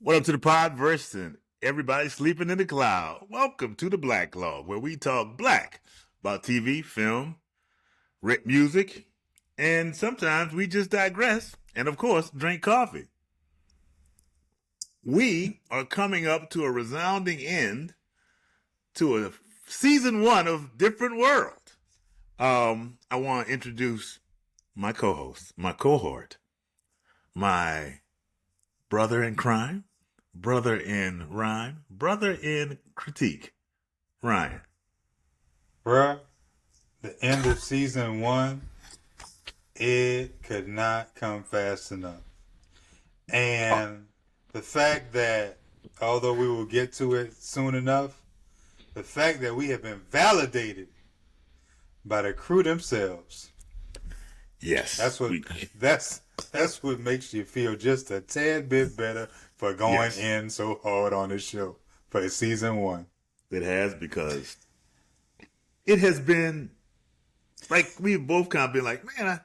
What up to the podverse and everybody sleeping in the cloud? Welcome to the blacklog, where we talk black about TV, film, music, and sometimes we just digress and, of course, drink coffee. We are coming up to a resounding end to a season 1 of Different World. I want to introduce my co-host, my cohort, my brother in crime, brother in rhyme, brother in critique, Ryan. Bruh, the end of season 1, it could not come fast enough. And the fact that, although we will get to it soon enough, the fact that we have been validated by the crew themselves. Yes. That's what makes you feel just a tad bit better for going in so hard on this show for season 1. It has, because it has been like we both kind of been like, man,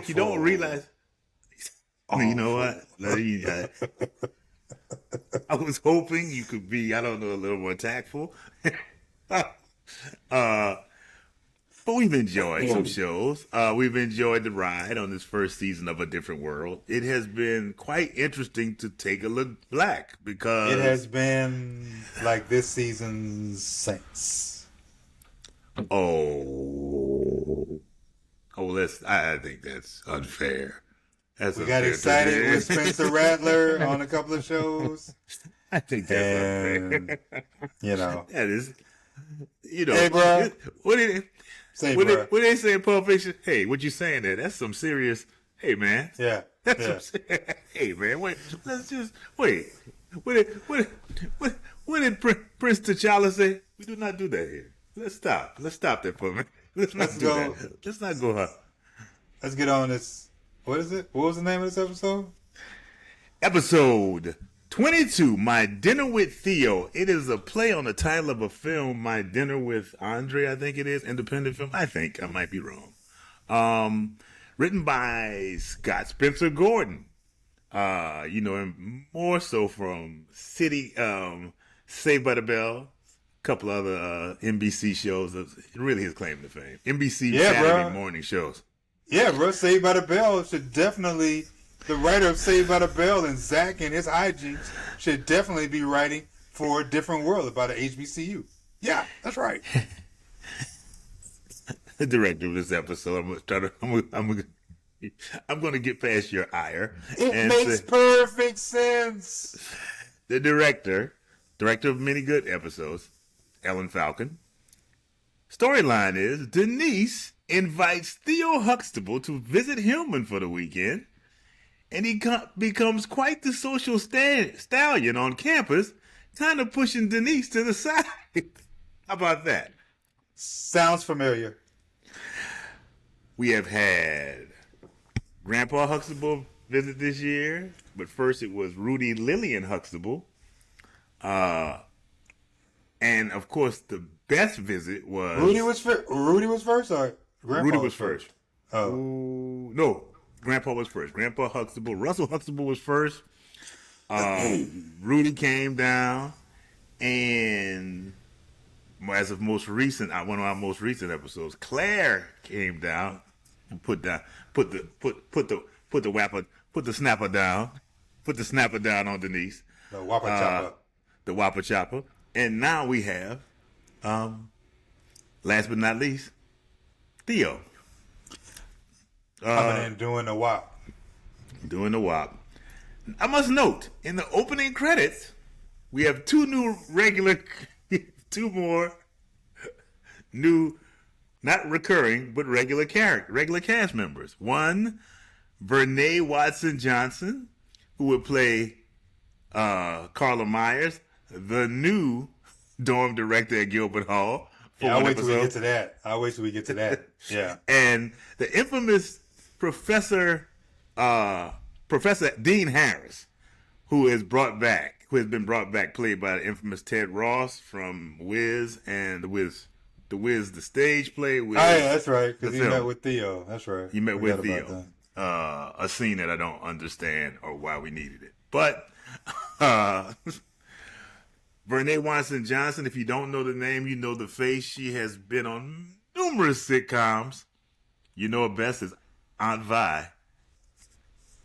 you don't realize. You know what? I was hoping you could be, a little more tactful. But we've enjoyed some shows. We've enjoyed the ride on this first season of A Different World. It has been quite interesting to take a look back, because it has been like this season's Saints. I think that's unfair. We got excited with Spencer Rattler on a couple of shows. I think that's unfair. That is, Hey, bro. What they say in Pulp Fiction? Hey, what you saying there? That's some serious. Hey, man. Yeah. Hey, man. Wait. Let's just wait. What did Prince T'Challa say? We do not do that here. Let's stop. Let's stop that for a minute. Let's not go. Let's not go. Let's get on this. What is it? What was the name of this episode? Episode 22, My Dinner with Theo. It is a play on the title of a film, My Dinner with Andre, I think it is. Independent film. I think I might be wrong. Written by Scott Spencer Gordon. And more so from City, Saved by the Bell, a couple other NBC shows. Really his claim to fame. NBC Saturday morning shows. Yeah, bro. Saved by the Bell should definitely... The writer of Saved by the Bell and Zach and his hijinks should definitely be writing for A Different World about an HBCU. Yeah, that's right. The director of this episode, I'm going to get past your ire. It makes perfect sense. The director of many good episodes, Ellen Falcon. Storyline is Denise invites Theo Huxtable to visit Hillman for the weekend. And he becomes quite the social stallion on campus, kind of pushing Denise to the side. How about that? Sounds familiar. We have had Grandpa Huxtable visit this year, but first it was Rudy Lillian Huxtable. And, of course, the best visit was... Rudy was first, or Grandpa Rudy was first. Oh. No. Grandpa was first. Grandpa Huxtable. Russell Huxtable was first. Rudy came down, and as of most recent, one of our most recent episodes, Claire came down and put the snapper down on Denise. The Whopper Chopper. The Whopper Chopper. And now we have, last but not least, Theo. Coming in doing the WAP. Doing the WAP. I must note, in the opening credits, we have two more new, not recurring, but regular cast members. One, Vernee Watson Johnson, who would play Carla Myers, the new dorm director at Gilbert Hall. I'll wait till we get to that. Yeah. And the infamous Professor Dean Harris, who has been brought back, played by the infamous Ted Ross from Wiz and the Wiz, the stage play. Wiz, oh yeah, that's right. Because he met with Theo. That's right. He met with Theo. A scene that I don't understand or why we needed it, but Uh, Vernee Watson Johnson, if you don't know the name, you know the face. She has been on numerous sitcoms. You know her best as Aunt Vi,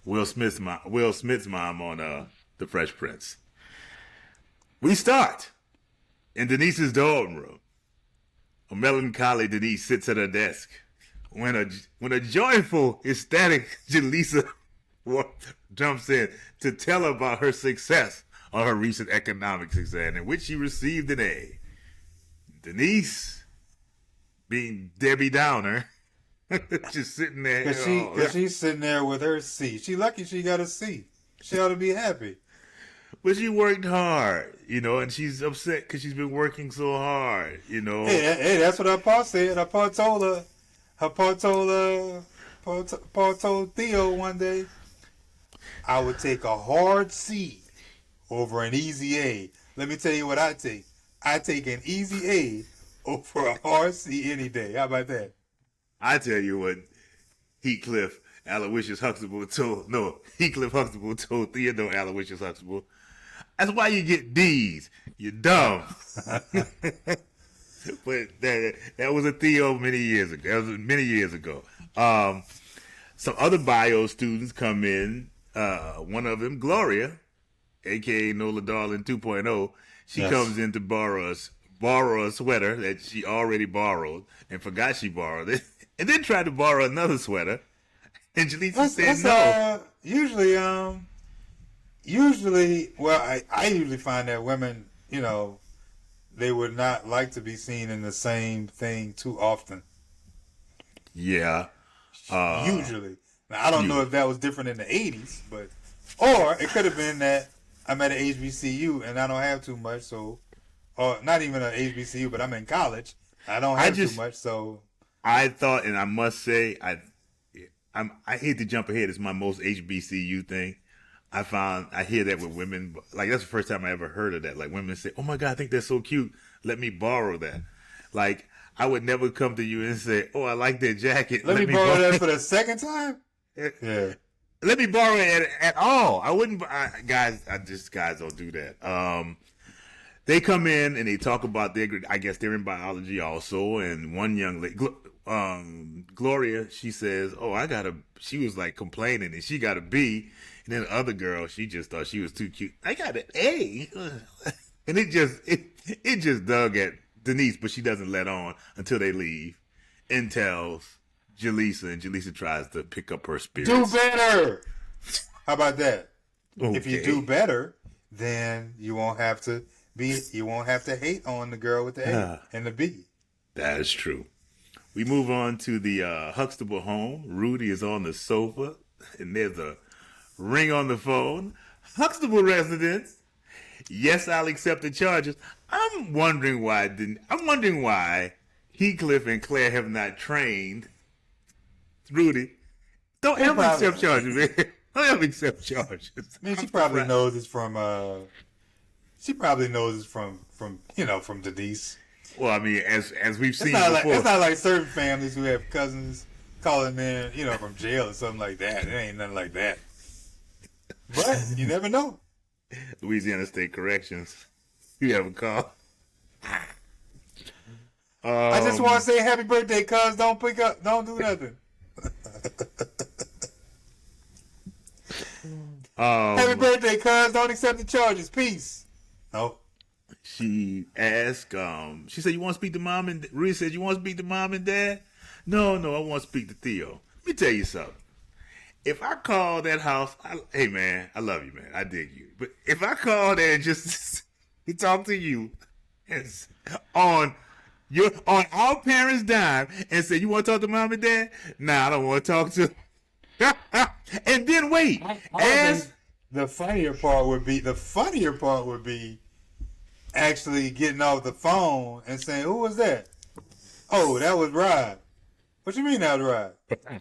Will Smith's mom on The Fresh Prince. We start in Denise's dorm room. A melancholy Denise sits at her desk when a joyful, ecstatic Jaleesa jumps in to tell her about her success on her recent economics exam, in which she received an A. Denise, being Debbie Downer, just sitting there. Cause she's sitting there with her C. She lucky she got a C. She ought to be happy. But she worked hard, and she's upset because she's been working so hard, Hey, that's what her pa said. Her pa told her. Pa told Theo one day, I would take a hard C over an easy A. Let me tell you what I take. I take an easy A over a hard C any day. How about that? I tell you what Heathcliff Huxtable told Theodore Aloysius Huxtable. That's why you get D's. You're dumb. But that was a Theo many years ago. That was many years ago. Some other bio students come in. One of them, Gloria, a.k.a. Nola Darling 2.0. She comes in to borrow a sweater that she already borrowed and forgot she borrowed it, and then tried to borrow another sweater. And Jaleesa said no. Usually, well, I usually find that women, they would not like to be seen in the same thing too often. Yeah. Usually. Now, I don't know if that was different in the 80s, or it could have been that I'm at an HBCU and I don't have too much, or not even an HBCU, but I'm in college. I don't have too much, so. I thought, and I must say, I hate to jump ahead. It's my most HBCU thing. I hear that with women. Like, that's the first time I ever heard of that. Like, women say, oh my God, I think they're so cute. Let me borrow that. Like, I would never come to you and say, oh, I like that jacket. Let me borrow that for the second time? Yeah. Let me borrow it at all. I wouldn't, guys don't do that. They come in and they talk about I guess they're in biology also. And one young lady, Gloria, she says, she was like complaining and she got a B. And then the other girl, she just thought she was too cute. I got an A. And it just dug at Denise, but she doesn't let on until they leave and tells Jaleesa, and Jaleesa tries to pick up her spirits. Do better. How about that? Okay. If you do better, then you won't have to hate on the girl with the A and the B. That is true. We move on to the Huxtable home. Rudy is on the sofa, and there's a ring on the phone. Huxtable residents. Yes, I'll accept the charges. I'm wondering why Heathcliff and Claire have not trained Rudy. Don't ever accept charges, man. Don't ever accept charges. I mean, she probably knows it's from from Denise. Well, I mean, as we've seen before. It's not like certain families who have cousins calling in, from jail or something like that. It ain't nothing like that. But you never know. Louisiana State Corrections. You have a call. I just want to say happy birthday, cuz. Don't pick up. Don't do nothing. Happy birthday, cuz. Don't accept the charges. Peace. Nope. She asked, she said, you want to speak to mom and Rudy said, you want to speak to mom and dad? No, I want to speak to Theo. Let me tell you something. If I call that house, hey man, I love you, man. I dig you. But if I call there and just talk to you on our parents' dime and say, you want to talk to mom and dad? Nah, I don't want to talk to. And then wait. The funnier part would be actually getting off the phone and saying, who was that? Oh, that was Rod. What you mean that was Rod?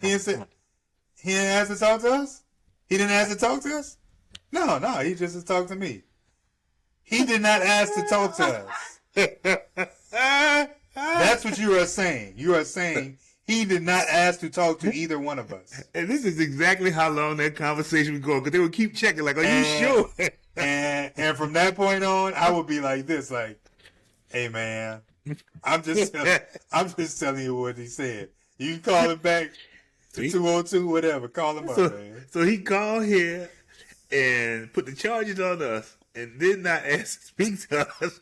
He didn't ask to talk to us? He didn't ask to talk to us? No, he just talked to me. He did not ask to talk to us. That's what you are saying. You are saying He did not ask to talk to either one of us. And this is exactly how long that conversation would go, because they would keep checking, like, are you sure? and from that point on, I would be like this, like, hey, man, I'm just telling you what he said. You can call him back to 202, whatever. Call him up, man. So he called here and put the charges on us and did not ask to speak to us.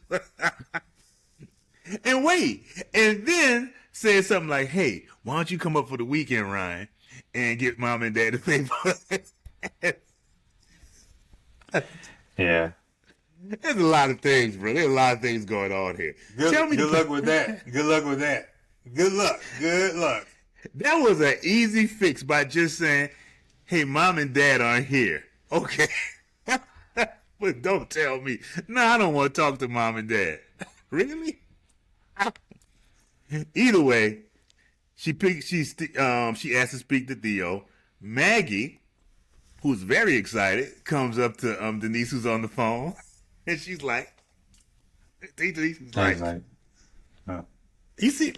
And wait, and then said something like, hey, why don't you come up for the weekend, Ryan, and get mom and dad to pay for it? Yeah. There's a lot of things, bro. There's a lot of things going on here. Good luck with that. Good luck with that. Good luck. Good luck. That was an easy fix by just saying, hey, mom and dad aren't here. Okay. But don't tell me. No, I don't want to talk to mom and dad. Really? Either way, she asked to speak to Theo. Maggie, who's very excited, comes up to Denise, who's on the phone, and she's like, Denise is like, you see,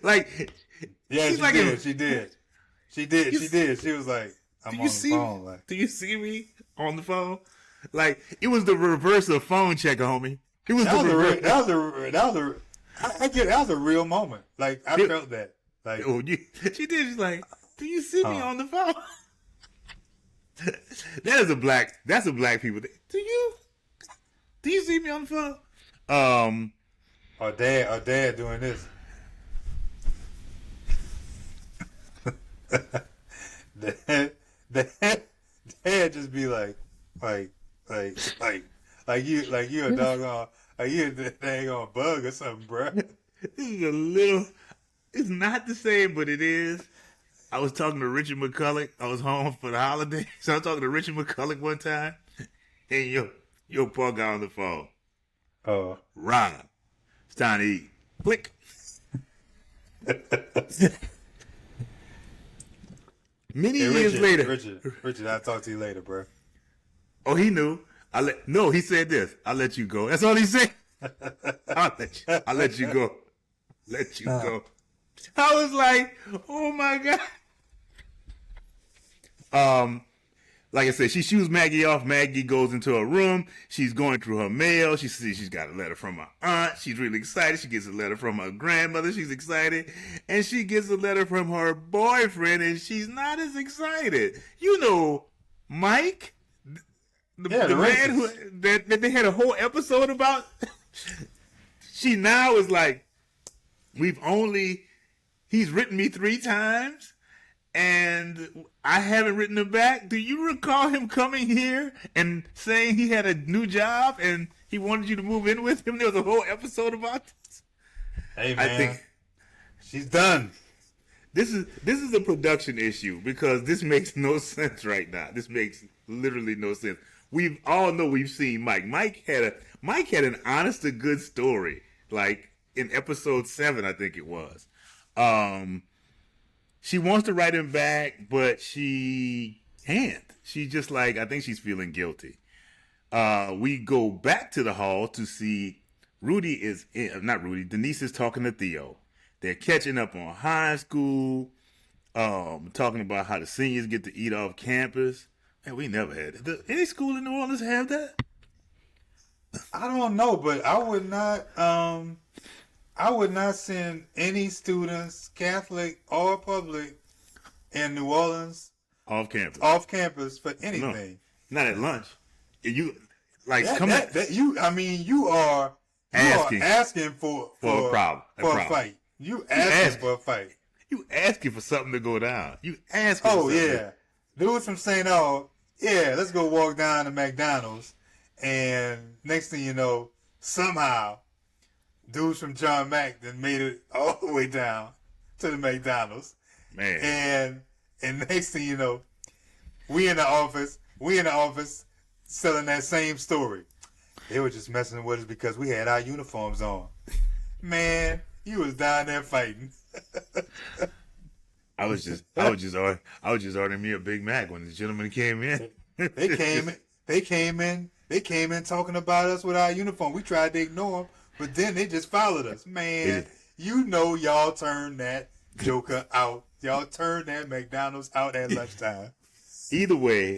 like, yeah, she did. She was like, I'm on the phone. Like, do you see me on the phone? Like, it was the reverse of phone checker, homie. It was that was a real moment. Like, I felt that. Like, she did. She's like, do you see me on the phone? That's a black people thing. Do you see me on the phone? Our dad doing this. Dad just be like you a doggone, like you a daggone bug or something, bro. This is it's not the same, but it is. I was talking to Richard McCulloch. I was home for the holiday, so I was talking to Richard McCulloch one time, and your Paul got on the phone. Oh, Ron, it's time to eat. Click. Many years later, Richard, I'll talk to you later, bro. Oh, he knew. No, he said this. I'll let you go. That's all he said. I'll let you go. Let you go. I was like, oh my God. Like I said, she shoots Maggie off. Maggie goes into her room. She's going through her mail. She sees she's got a letter from her aunt. She's really excited. She gets a letter from her grandmother. She's excited. And she gets a letter from her boyfriend, and she's not as excited. You know, Mike, the man that they had a whole episode about. She now is like, he's written me 3 times, and I haven't written him back. Do you recall him coming here and saying he had a new job and he wanted you to move in with him? There was a whole episode about this. Hey, man. I think she's done. This is a production issue, because this makes no sense right now. This makes literally no sense. We all know we've seen Mike. Mike had an honest to good story, like in episode 7, I think it was. She wants to write him back, but she can't. She just I think she's feeling guilty. We go back to the hall to see Denise is talking to Theo. They're catching up on high school, talking about how the seniors get to eat off campus. Man, we never had that. Any school in New Orleans have that? I don't know, but I would not send any students, Catholic or public, in New Orleans off campus for anything. No, not at lunch. You you are asking for a problem, for a fight. You asking for a fight. You asking for something to go down. You asking. Oh yeah, dudes from St. Aug. Yeah, let's go walk down to McDonald's, and next thing you know, somehow, dudes from John Mack then made it all the way down to the McDonald's. Man. And next thing you know, we in the office selling that same story. They were just messing with us because we had our uniforms on. Man, you was down there fighting. I was just ordering me a Big Mac when the gentleman came in. They came in talking about us with our uniform. We tried to ignore them, but then they just followed us. Man, you know y'all turned that Joker out. Y'all turn that McDonald's out at lunchtime. Either way,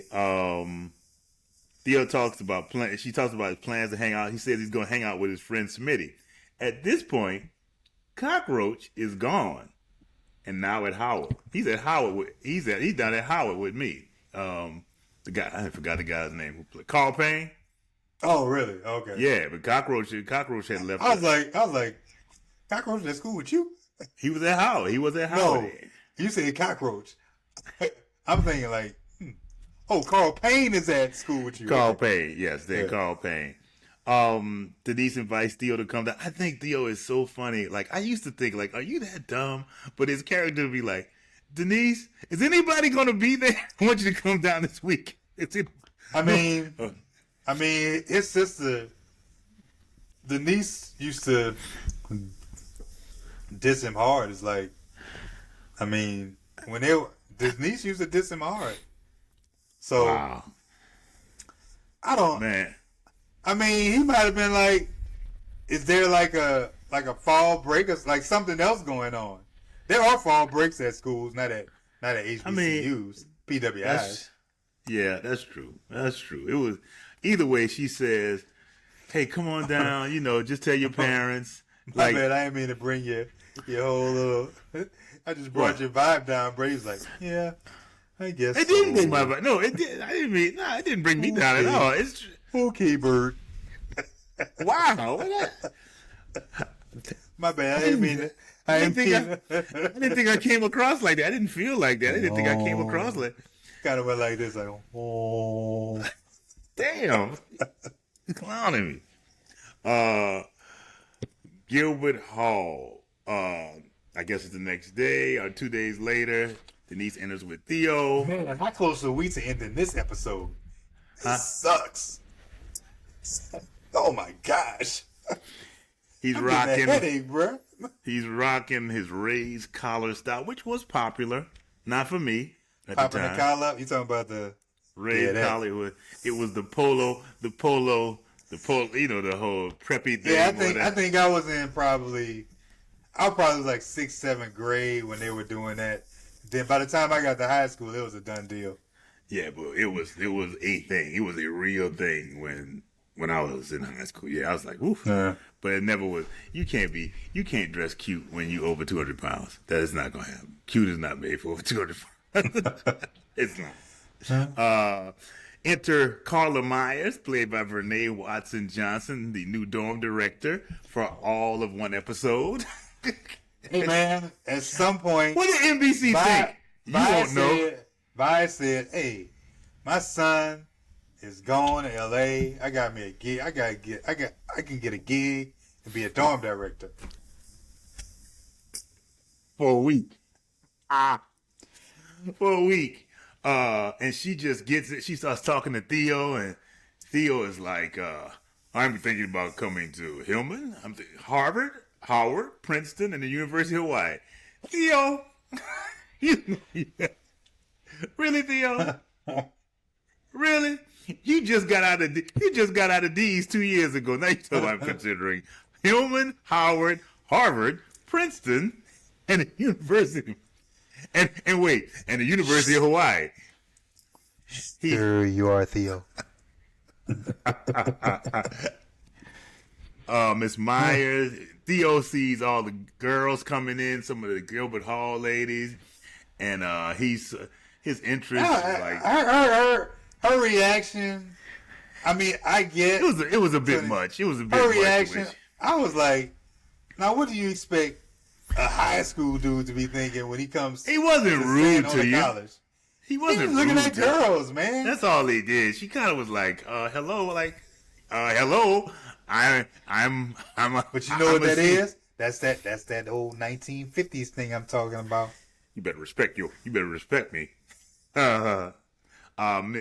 Theo talks about she talks about his plans to hang out. He says he's going to hang out with his friend Smitty. At this point, Cockroach is gone, and now at Howard. He's at Howard. He's down at Howard with me. The guy, I forgot the guy's name who played Carl Payne. Oh, really? Okay. Yeah, but Cockroach had left. I was like, Cockroach at school with you? He was at Howard. No, you said Cockroach. I'm thinking like, oh, Carl Payne is at school with you. Carl Payne, yes, Carl Payne. Denise invites Theo to come down. I think Theo is so funny. Like, I used to think, like, are you that dumb? But his character would be like, Denise, is anybody going to be there? I want you to come down this week. I mean, his sister, Denise, used to diss him hard. It's like, I mean, Denise used to diss him hard. So, wow. Man. I mean, he might have been like, is there like a fall break or like something else going on? There are fall breaks at schools, not at HBCUs, PWIs. Yeah, that's true. It was either way. She says, "Hey, come on down. Just tell your parents." My bad, I didn't mean to bring your whole little. I just brought your vibe down. Brady's like, yeah, I guess. It didn't bring my vibe. No, it did. I didn't mean. No, it didn't bring me down at all. It's okay, Bird. Wow. My bad. I didn't mean it. I didn't think I came across like that. I didn't feel like that. I didn't think I came across like. Kind of went like this, like, oh, damn, you're clowning me. Gilbert Hall. I guess it's the next day or 2 days later. Denise enters with Theo. Man, how close are we to ending this episode? This sucks. Oh my gosh. He's I'm rocking. getting a headache, bro. He's rocking his raised collar style, which was popular. Not for me. Popping the collar? You talking about the raised collar? It was the polo, the whole preppy thing. Yeah, I think I was probably like 6th, 7th grade when they were doing that. Then by the time I got to high school, it was a done deal. Yeah, but it was a thing. It was a real thing when I was in high school. Yeah, I was like, oof. But it never was. You can't dress cute when you over 200 pounds. That is not gonna happen. Cute is not made for over 200 pounds. It's not. Enter Carla Myers, played by Vernee Watson Johnson, the new dorm director for all of one episode. Hey man, at some point, what did NBC think? You won't know. Vi said, "Hey, my son is going to LA. I got me a gig. I can get a gig and be a dorm director for a week." For a week. And she just gets it. She starts talking to Theo, and Theo is like, I'm thinking about coming to Hillman. I'm Harvard, Howard, Princeton, and the University of Hawaii. Theo, really, Theo? Really? You just got out of D's 2 years ago. Now you talking about I'm considering Hillman, Howard, Harvard, Princeton, and the University. And the University of Hawaii. Here you are, Theo. Miss Myers, Theo sees all the girls coming in, some of the Gilbert Hall ladies, and his interest is like her reaction. I mean, I get it was a bit much. It was a bit her much. reaction. I was like, now what do you expect a high school dude to be thinking when he comes? He wasn't rude to you. College? He wasn't looking rude at girls, man. That's all he did. She kind of was like, hello, hello. I'm. But you know what that is? That's that old 1950s thing I'm talking about. You better respect me.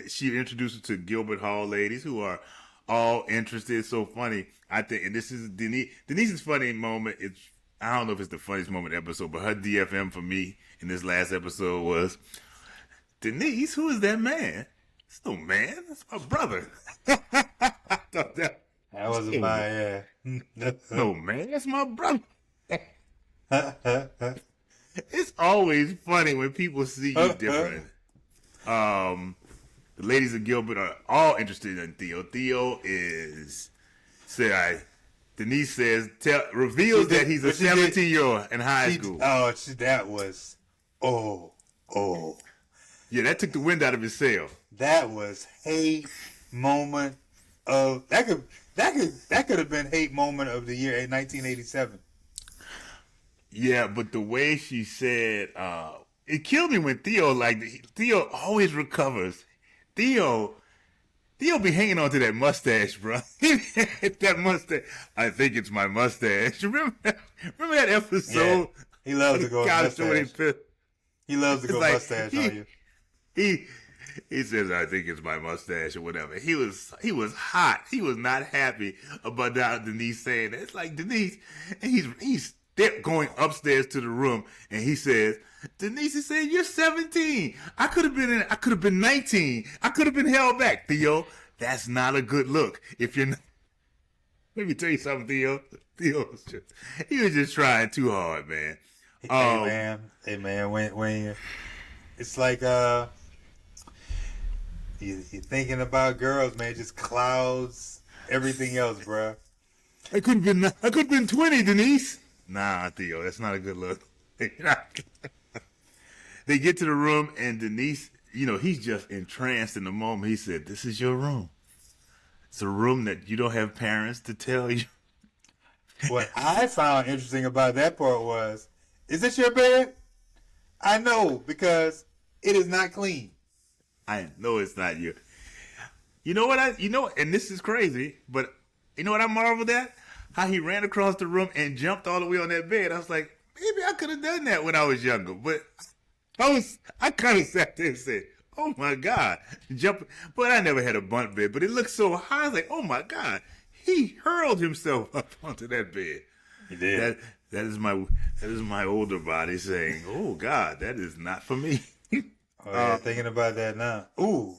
She introduced her to Gilbert Hall ladies who are all interested. So funny. I think, and this is Denise's funny moment. I don't know if it's the funniest moment of the episode, but her DFM for me in this last episode was, Denise, who is that man? It's no man. That's my brother. That wasn't my, no man, that's my brother. It's always funny when people see you different. The ladies of Gilbert are all interested in Theo. Theo is Denise says reveals that he's a 17-year-old in high school. That was Yeah, that took the wind out of his sail. That was hate moment of that could have been hate moment of the year in 1987. Yeah, but the way she said, it killed me when Theo always recovers. Theo be hanging on to that mustache, bro. That mustache. I think it's my mustache. Remember that episode? Yeah, he loves to go mustache. He loves to go mustache on you. He says, I think it's my mustache or whatever. He was hot. He was not happy about Denise saying that. It's like Denise, and he's going upstairs to the room, and he says, Denise, he said, you're 17. I could have been 19. I could have been held back. Theo, that's not a good look. If you're not, let me tell you something, Theo. He was just trying too hard, man. Hey man, when it's like you're thinking about girls, man, it just clouds everything else, bro. I could have been 20, Denise. Nah, Theo, that's not a good look. They get to the room, and Denise, he's just entranced in the moment. He said, this is your room. It's a room that you don't have parents to tell you. What I found interesting about that part was, is this your bed? I know, because it is not clean. I know it's not you. You know what and this is crazy, but you know what I marveled at? How he ran across the room and jumped all the way on that bed. I was like, maybe I could have done that when I was younger, but I kind of sat there and said, oh my God, but I never had a bunk bed, but it looked so high. I was like, oh my God, he hurled himself up onto that bed. He did. That is my older body saying, oh God, that is not for me. Oh yeah, thinking about that now. Ooh.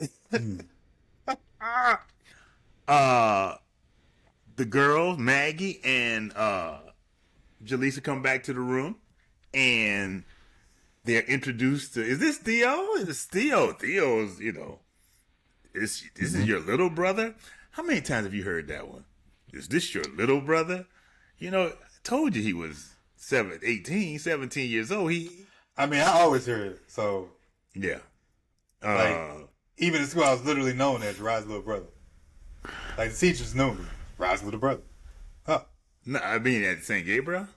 The girls, Maggie and Jaleesa, come back to the room, and they're introduced to, is this Theo? It's Theo. Theo's, this is your little brother? How many times have you heard that one? Is this your little brother? I told you he was 17 years old. I always hear it, so. Yeah. Even in school, I was literally known as Rod's little brother. Like, the teachers knew me. Rod's little brother. Huh. No, I mean at St. Gabriel?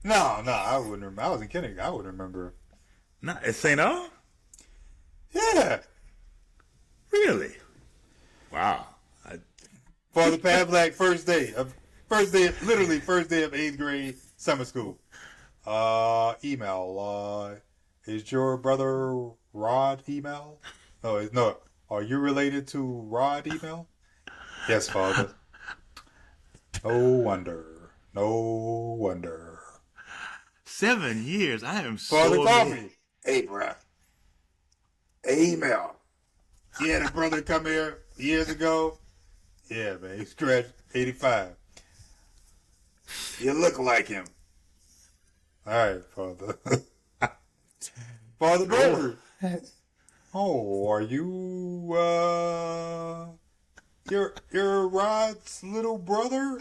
No, I wouldn't remember. I wasn't kidding. I wouldn't remember. No, at St. O? Yeah. Really? Wow. Father Pavlak, first day of 8th grade summer school. Email. Is your brother Rod email? No. Are you related to Rod email? Yes, Father. No wonder. 7 years. I am Father so Coffee. Hey, bro. Email. He had a brother come here years ago. Yeah, man. He's graduated 85. You look like him. All right, Father. Father Bird. Oh, are you you're Rod's little brother?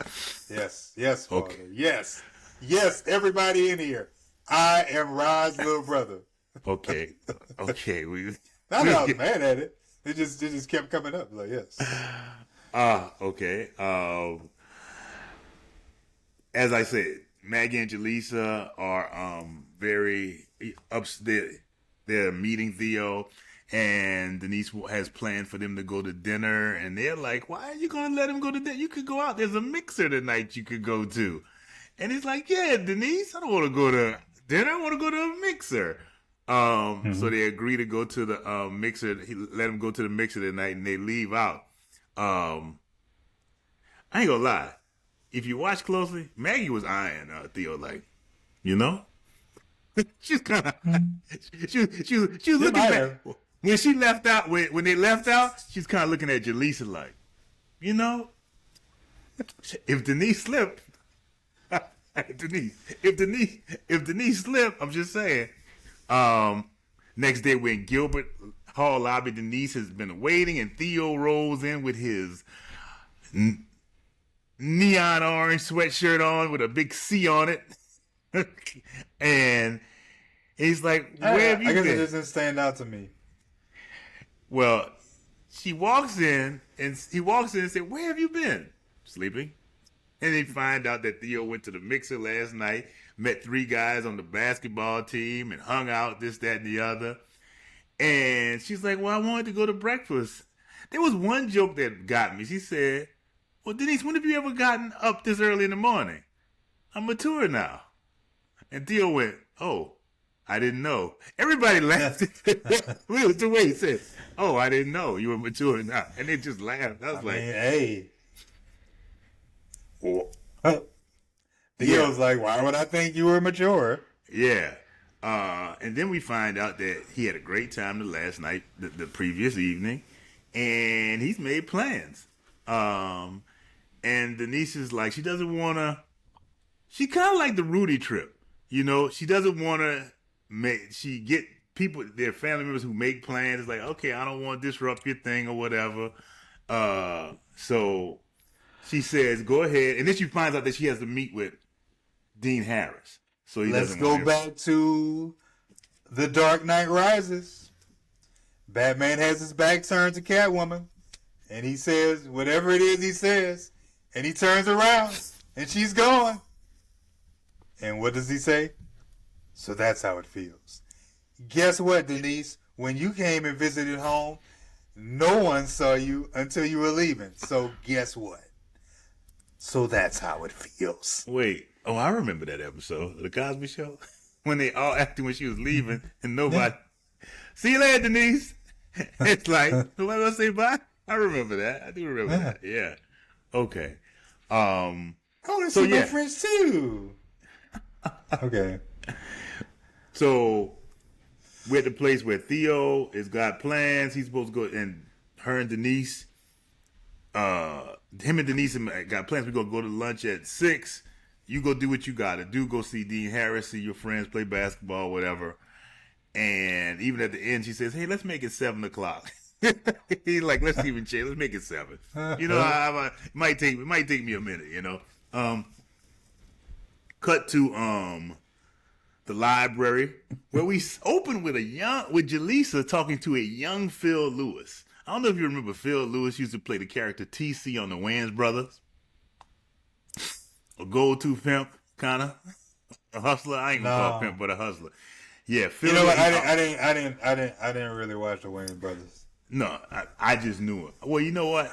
Yes, Father. Okay. Yes, everybody in here. I am Rod's little brother. Okay. Not that I was mad at it. It just kept coming up. Like, yes. Okay. As I said, Maggie and Jaleesa are very upset. They're meeting Theo, and Denise has planned for them to go to dinner, and they're like, why are you going to let him go to dinner? You could go out. There's a mixer tonight you could go to. And he's like, yeah, Denise, I don't want to go to dinner. I want to go to a mixer. So they agree to go to the mixer. He let him go to the mixer tonight, and they leave out. I ain't gonna lie. If you watch closely, Maggie was eyeing Theo like, she's kind of, she was looking back. When she left out, when they left out, she's kind of looking at Jaleesa like, if Denise slipped, If Denise slipped, I'm just saying. Next day we're in Gilbert Hall lobby. Denise has been waiting, and Theo rolls in with his neon orange sweatshirt on with a big C on it, and he's like, "Where have you I guess been?" it doesn't stand out to me. Well, she walks in, and he walks in and said, "Where have you been?" Sleeping. And they find out that Theo went to the mixer last night, met 3 guys on the basketball team, and hung out, this, that, and the other. And she's like, "Well, I wanted to go to breakfast." There was one joke that got me. She said, "Well, Denise, when have you ever gotten up this early in the morning? I'm mature now." And Theo went, "Oh, I didn't know." Everybody laughed. It was the way he said, "Oh, I didn't know you were mature now." And they just laughed. I was like, hey. oh. Theo's like, why would I think you were mature? Yeah. And then we find out that he had a great time the last night, the previous evening, and he's made plans. And Denise is like, she doesn't want to, she kind of like the Rudy trip. You know, she doesn't want to she get people, their family members who make plans. It's like, okay, I don't want to disrupt your thing or whatever. So she says, go ahead. And then she finds out that she has to meet with Dean Harris. So let's go back to The Dark Knight Rises. Batman has his back turned to Catwoman, and he says whatever it is he says, and he turns around, and she's gone. And what does he say? So that's how it feels. Guess what, Denise? When you came and visited home, no one saw you until you were leaving. So guess what? So that's how it feels. Wait. Oh, I remember that episode of The Cosby Show. When they all acted when she was leaving and nobody. See you later, Denise. It's like, nobody gonna say bye? I remember that. I do remember that. Yeah. Okay. I want to see my friends too. Okay. So we're at the place where Theo has got plans. He's supposed to go, and her and Denise, him and Denise got plans. We're gonna go to lunch at 6. You go do what you gotta do. Go see Dean Harris, see your friends play basketball, whatever. And even at the end, she says, "Hey, let's make it 7:00." He's like, "Let's even change. Let's make it 7." You know, it might take me a minute. You know. Cut to the library where we open with Jaleesa talking to a young Phil Lewis. I don't know if you remember Phil Lewis used to play the character TC on the Wayans Brothers. A go-to pimp, kind of a hustler. I ain't gonna call pimp, but a hustler. Yeah, Phil. You know what? I didn't really watch the Wayans Brothers. No, I just knew it. Well, you know what?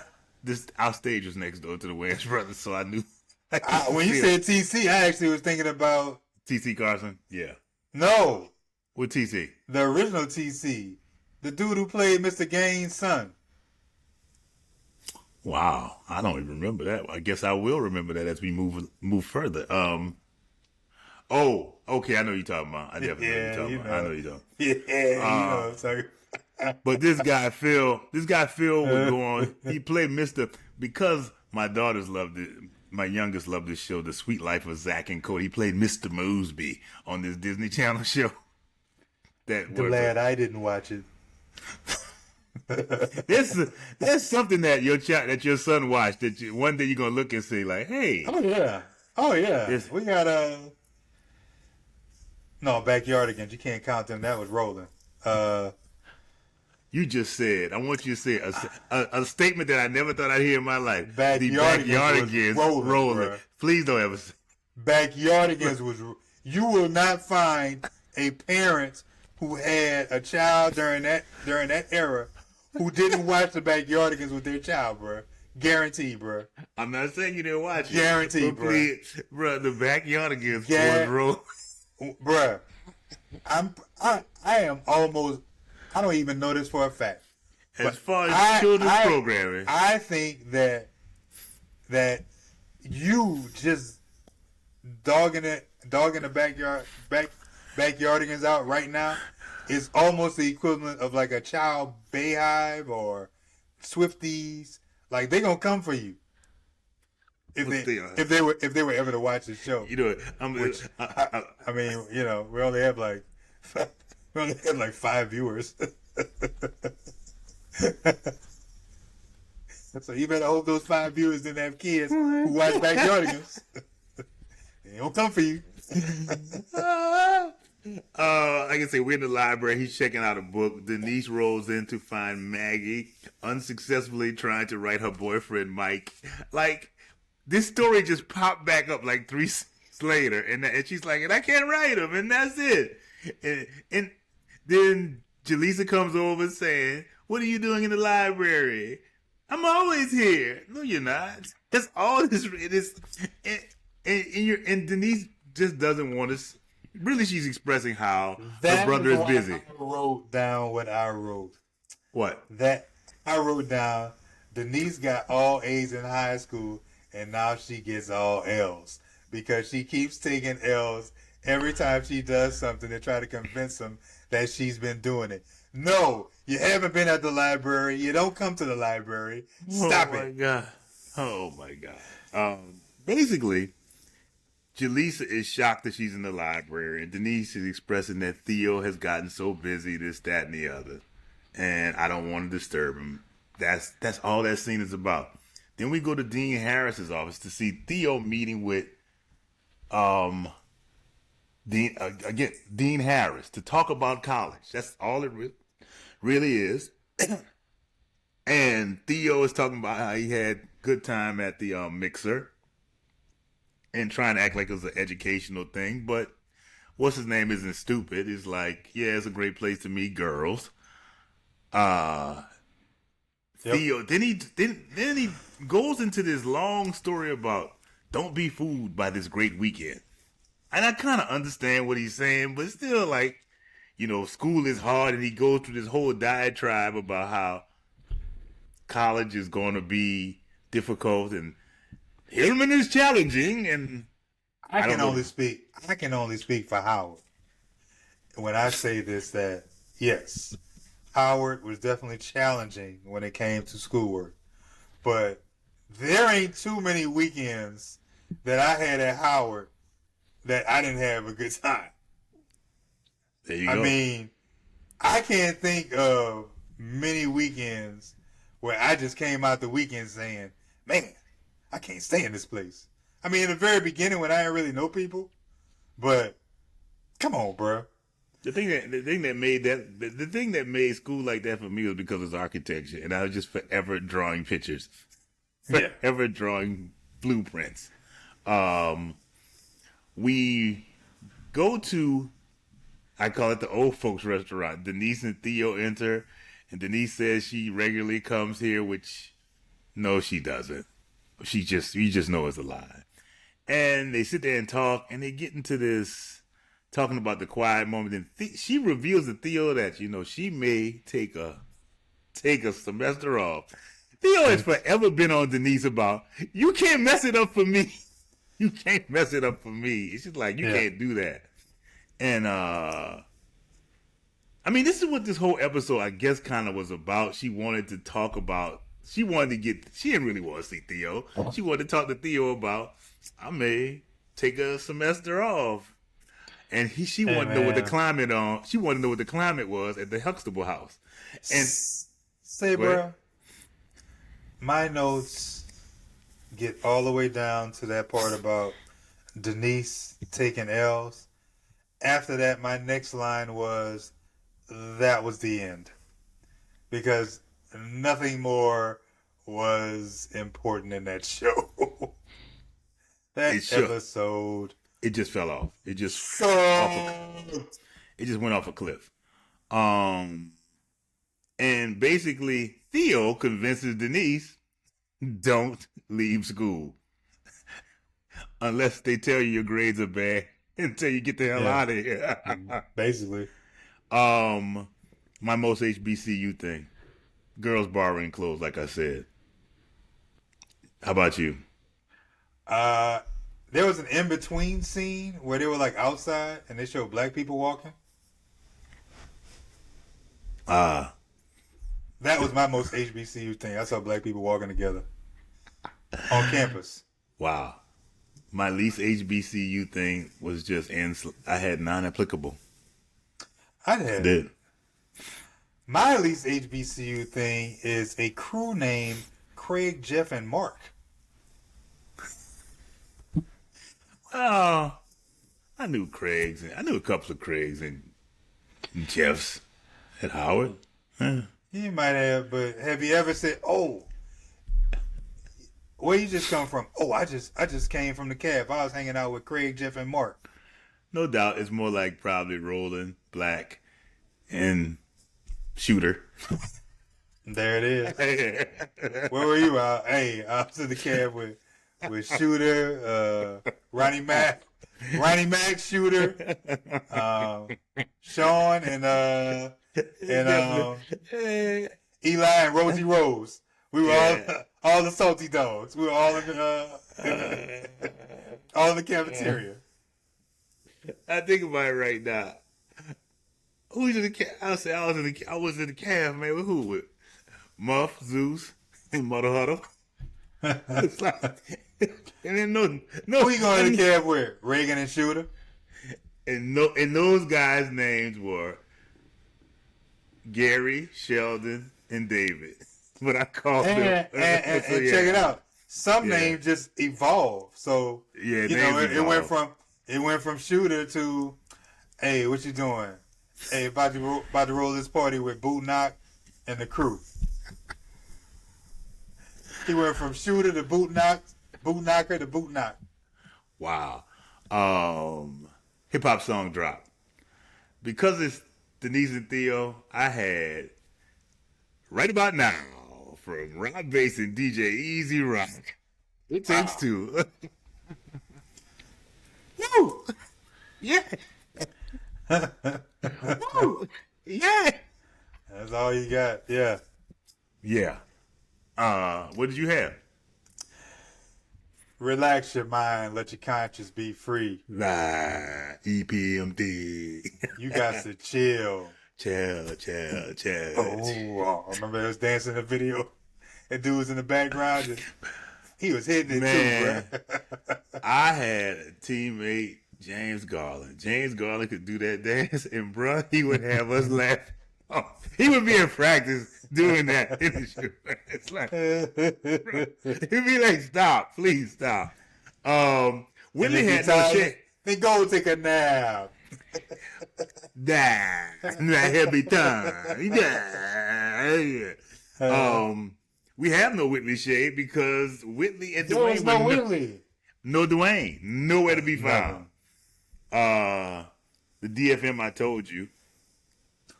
Our stage was next door to the Wayans Brothers, so I knew. When you said TC, I actually was thinking about TC Carson. Yeah. No. What TC? The original TC, the dude who played Mr. Gaines' son. Wow, I don't even remember that. I guess I will remember that as we move further. Oh, okay, I know you're talking about. I definitely know you're talking about. I know you're talking. Yeah, you know what I'm talking. But this guy Phil would go on. He played Mr. Because my daughters loved it. My youngest loved this show, The Sweet Life of Zack and Cody. He played Mr. Mosby on this Disney Channel show. Glad I didn't watch it. There's something that your son watched that one day you're gonna look and say like, hey. Oh yeah. We got Backyardigans. You can't count them. That was rolling. You just said. I want you to say a statement that I never thought I'd hear in my life. Backyardigans was rolling. Please don't ever say. Backyardigans was. You will not find a parent who had a child during that era who didn't watch the Backyardigans with their child, bro. Guaranteed, bro. I'm not saying you didn't watch it. Guaranteed, bro. Bro, the Backyardigans was rolling. Bro, I am almost. I don't even know this for a fact. As far as children's programming, I think that you just dogging the backyardigans out right now is almost the equivalent of like a child Bayhive or Swifties. Like they gonna come for you. if they were ever to watch the show. You know, I mean, you know, we only have like 5 viewers. So you better hope those 5 viewers didn't have kids who watch Backyardigans. They don't come for you. I can say we're in the library. He's checking out a book. Denise rolls in to find Maggie unsuccessfully trying to write her boyfriend Mike. Like, this story just popped back up like 3 seasons later, and she's like, and I can't write him, and that's it. And then Jaleesa comes over saying, "What are you doing in the library?" "I'm always here." "No, you're not. That's all this is. And Denise just doesn't want to. Really, she's expressing how her brother is busy. I wrote down what I wrote. What? That I wrote down. Denise got all A's in high school, and now she gets all L's because she keeps taking L's every time she does something to try to convince them that she's been doing it. No, you haven't been at the library. You don't come to the library. Stop it. Oh my God. Basically, Jaleesa is shocked that she's in the library, and Denise is expressing that Theo has gotten so busy, this, that, and the other, and I don't want to disturb him. That's all that scene is about. Then we go to Dean Harris's office to see Theo meeting with Dean Harris to talk about college. That's all it really is. And Theo is talking about how he had good time at the mixer and trying to act like it was an educational thing, but what's his name isn't stupid. He's like, yeah, it's a great place to meet girls. Theo, then he goes into this long story about don't be fooled by this great weekend. And I kind of understand what he's saying, but still, like, you know, school is hard, and he goes through this whole diatribe about how college is going to be difficult and Hillman is challenging, and I can only speak for Howard when I say this, that yes, Howard was definitely challenging when it came to schoolwork, but there ain't too many weekends that I had at Howard that I didn't have a good time. There you go. I mean, I can't think of many weekends where I just came out the weekend saying, man, I can't stay in this place. I mean, in the very beginning when I didn't really know people, but come on, bro. The thing that made school like that for me was because of architecture, and I was just forever drawing pictures, forever drawing blueprints. We go to, I call it the old folks restaurant. Denise and Theo enter, and Denise says she regularly comes here, which no, she doesn't. You just know it's a lie. And they sit there and talk, and they get into this talking about the quiet moment. And she reveals to Theo that, you know, she may take a semester off. Theo has forever been on Denise about, you can't mess it up for me. You can't mess it up for me. It's just like, you can't do that. And, I mean, this is what this whole episode, I guess, kind of was about. She wanted to talk about, she didn't really want to see Theo. She wanted to talk to Theo about, I may take a semester off. And she wanted to know what the climate was at the Huxtable house. And say, bro, my notes get all the way down to that part about Denise taking L's. After that, my next line was, that was the end. Because nothing more was important in that show. That episode. It just fell off. It just went off a cliff. And basically, Theo convinces Denise, don't leave school. Unless they tell you your grades are bad until you get the hell out of here. Basically. My most HBCU thing. Girls borrowing clothes, like I said. How about you? There was an in-between scene where they were like outside and they showed black people walking. That was my most HBCU thing. I saw black people walking together on campus. Wow. My least HBCU thing was just I had non-applicable. I I did. did. My least HBCU thing is a crew named Craig, Jeff, and Mark. Well, I knew Craig's. I knew a couple of Craig's and Jeffs at Howard. Huh. You might have, but have you ever said, "Oh, where you just come from?" "Oh, I just came from the cab. I was hanging out with Craig, Jeff, and Mark." No doubt, it's more like probably Roland, Black, and Shooter. There it is. Where were you? Hey, I was in the cab with Shooter, Ronnie Mac, Shooter, Sean, and Eli and Rosie Rose. We were all the salty dogs. We were all in the cafeteria. I think about it right now. Who's in the cab? I say I was in the cab, man. With who? With Muff, Zeus, and Mother Huddle. It's like, and then no. Who you going in the cab with? Reagan and Shooter. And those guys' names were Gary, Sheldon, and David. But I called them. And check it out. Some names just evolve. So yeah, it went from Shooter to, hey, what you doing? Hey, about to roll this party with Boot Knock and the crew. He went from Shooter to Boot Knocker to Boot Knock. Wow. Hip hop song drop. Because it's Denise and Theo, I had right about now from Rob Bass and DJ Easy Rock. It takes two. Woo! Yeah. Woo! Yeah. That's all you got. Yeah. Yeah. What did you have? Relax your mind. Let your conscience be free. Nah, EPMD. You got to chill. Chill. Oh, I remember I was dancing in the video. And dude was in the background. He was hitting it Man, too, bro. I had a teammate, James Garland. James Garland could do that dance, and bro, he would have us laugh. Oh, he would be in practice doing that in the shoe. It's like, he'd be like, "Stop, please stop." Whitney had no shit. Then go take a nap. That heavy time. We have no Whitley shade because Whitley and There was Dwayne no Whitley. no Dwayne, nowhere to be found. The DFM I told you.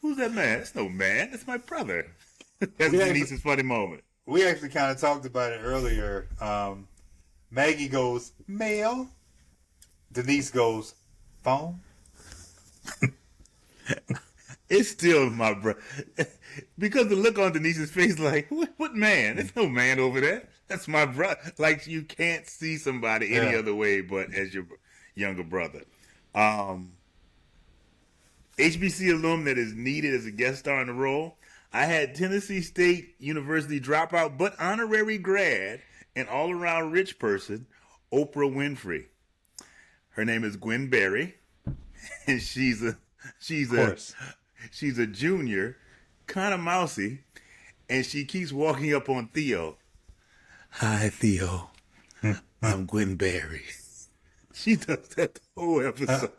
Who's that man? That's no man. That's my brother. That's Denise's funny moment. We actually kind of talked about it earlier. Maggie goes, mail. Denise goes, phone. It's still my brother. Because the look on Denise's face like, what man? There's no man over there. That's my brother. Like, you can't see somebody any other way but as your younger brother. HBC alum that is needed as a guest star in the role. I had Tennessee State University dropout, but honorary grad and all-around rich person, Oprah Winfrey. Her name is Gwen Berry, and she's a junior, kind of mousy, and she keeps walking up on Theo. Hi, Theo. I'm Gwen Berry. She does that the whole episode.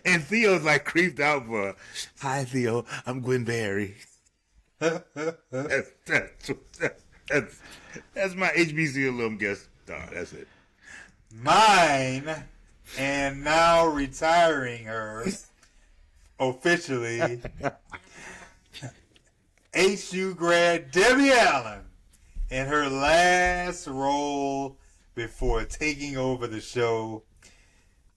and Theo's like creeped out for her. Hi, Theo. I'm Gwen Berry. That's my HBC alum guest star. That's it. Mine, and now retiring her officially, HU grad Debbie Allen in her last role before taking over the show.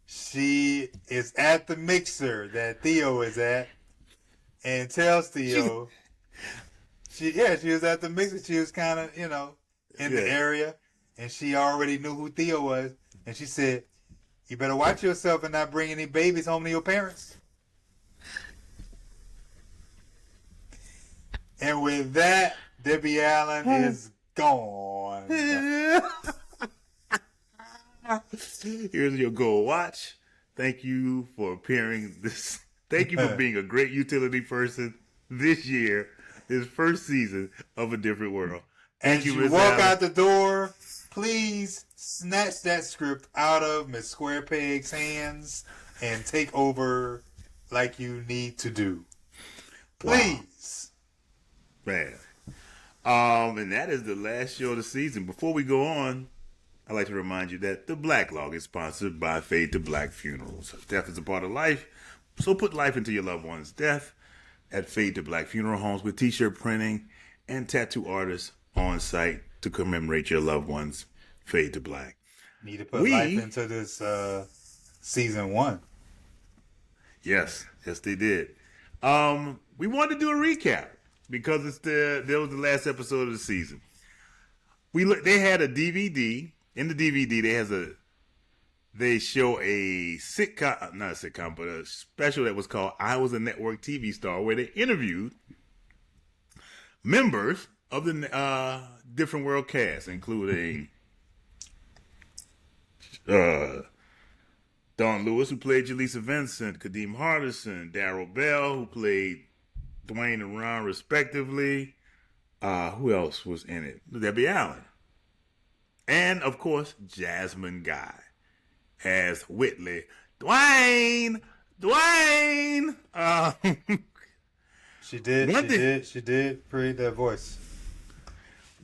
She is at the mixer that Theo is at and tells Theo she was at the mixer. She was kind of, in the area, and she already knew who Theo was, and she said, "You better watch yourself and not bring any babies home to your parents." And with that, Debbie Allen is gone. Here's your gold watch. Thank you for appearing this. Thank you for being a great utility person this year, this first season of A Different World. Thank As you, you Miss walk Allen. out the door, please snatch that script out of Miss Squarepeg's hands and take over like you need to do. Please. Wow. Man. And that is the last show of the season. Before we go on, I'd like to remind you that the Blacklog is sponsored by Fade to Black Funerals. Death is a part of life, so put life into your loved one's death at Fade to Black Funeral Homes with t-shirt printing and tattoo artists on site to commemorate your loved ones. Fade to Black. Need to put life into this season 1. Yes, they did. We wanted to do a recap because there was the last episode of the season. They had a DVD. In the DVD, they show a sitcom, not a sitcom, but a special that was called "I Was a Network TV Star," where they interviewed members of the Different World cast, including Dawn Lewis, who played Jaleesa Vincent, Kadeem Hardison, Darryl Bell, who played Dwayne and Ron, respectively. Who else was in it? Debbie Allen. And, of course, Jasmine Guy as Whitley. Dwayne! She did create that voice.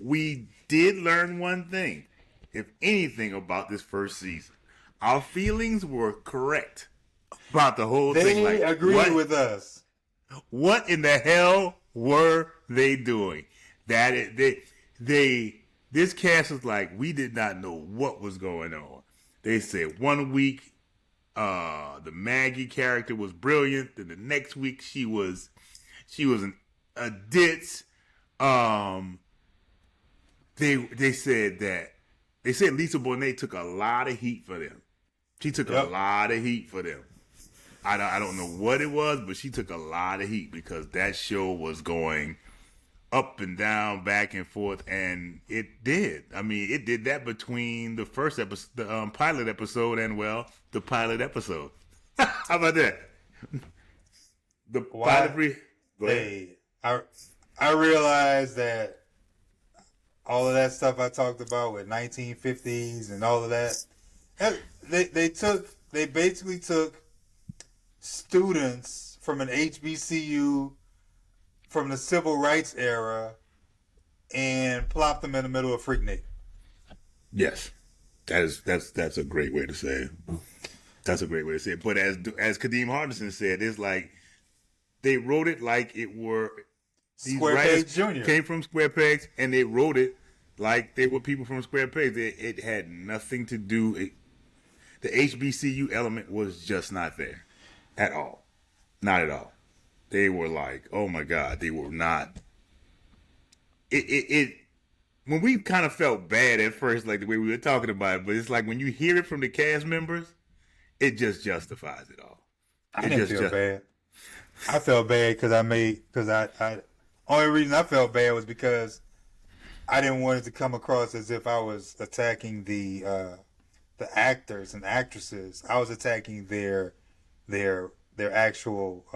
We did learn one thing, if anything, about this first season. Our feelings were correct about the whole thing. They agreed with us. What in the hell were they doing? This cast was like, we did not know what was going on. They said 1 week, the Maggie character was brilliant. Then the next week she was a ditz. They said Lisa Bonet took a lot of heat for them. She took a lot of heat for them. I don't know what it was, but she took a lot of heat because that show was going up and down, back and forth, and it did. I mean, it did that between the first episode, the pilot episode, and the pilot episode. How about that? I realized that all of that stuff I talked about with 1950s and all of that, they basically took students from an HBCU from the civil rights era and plopped them in the middle of Freaknik. Yes, that's a great way to say it. That's a great way to say it. But as Kadeem Hardison said, it's like they wrote it like it were these Square writers Peg Jr. came from Square Pegs, and they wrote it like they were people from Square Pegs. It had nothing to do. The HBCU element was just not there at all. Not at all. They were like, oh my God, they were not. When we kind of felt bad at first, like the way we were talking about it, but it's like when you hear it from the cast members, it just justifies it all. I didn't feel bad. I felt bad because I only reason I felt bad was because I didn't want it to come across as if I was attacking the actors and actresses. I was attacking their actual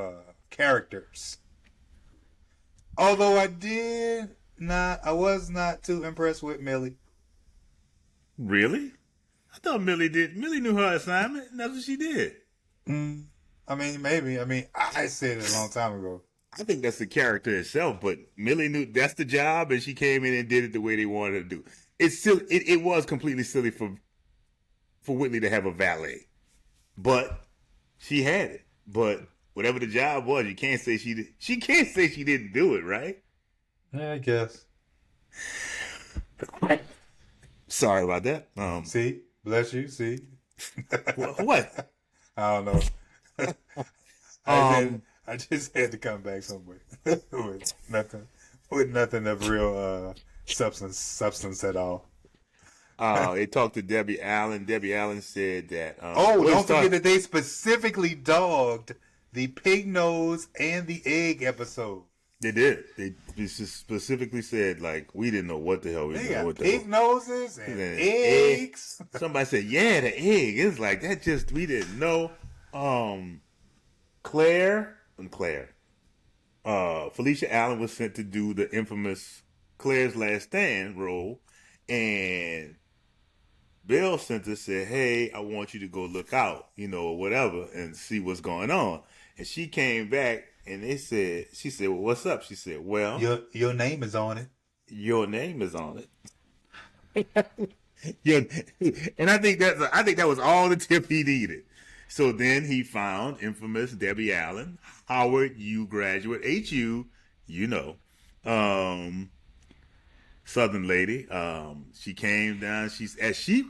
characters. Although I was not too impressed with Millie. Really? I thought Millie did. Millie knew her assignment, and that's what she did. I mean, maybe. I mean, I said it a long time ago. I think that's the character itself, but Millie knew that's the job, and she came in and did it the way they wanted to do. It's still, it was completely silly for Whitley to have a valet, but she had it. But whatever the job was, you can't say she can't say she didn't do it, right? Yeah, I guess. Sorry about that. See, bless you. See, what? I don't know. I just had to come back somewhere with nothing of real substance at all. They talked to Debbie Allen. Debbie Allen said that. Don't forget that they specifically dogged the pig nose and the egg episode. They did. They just specifically said, like, we didn't know what the hell we They didn't know got what the pig hell. noses and Egg. eggs. Somebody said, yeah, the egg. It's like, that just, we didn't know. Claire, Felicia Allen was sent to do the infamous Claire's Last Stand role, and Bill sent her, said, hey, I want you to go look out, or whatever, and see what's going on. And she came back, and she said, well, what's up? She said, well, Your name is on it. your name is on it. Yeah, and I think that was all the tip he needed. So then he found infamous Debbie Allen, Howard U graduate, HU, you know, um, Southern lady. She came down.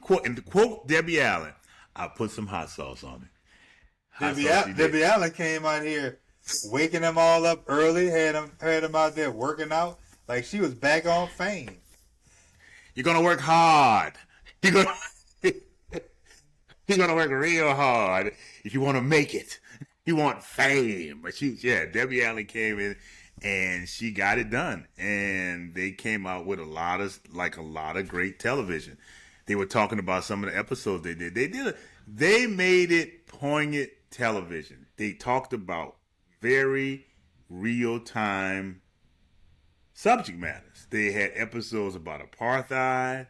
Quote Debbie Allen, I put some hot sauce on it. Debbie Allen came out here waking them all up early, had them out there working out like she was back on Fame. You're gonna work hard. You're gonna you're gonna work real hard if you want to make it. You want fame, but Debbie Allen came in and she got it done, and they came out with a lot of great television. They were talking about some of the episodes they did. They made it poignant television. They talked about very real time subject matters. They had episodes about apartheid,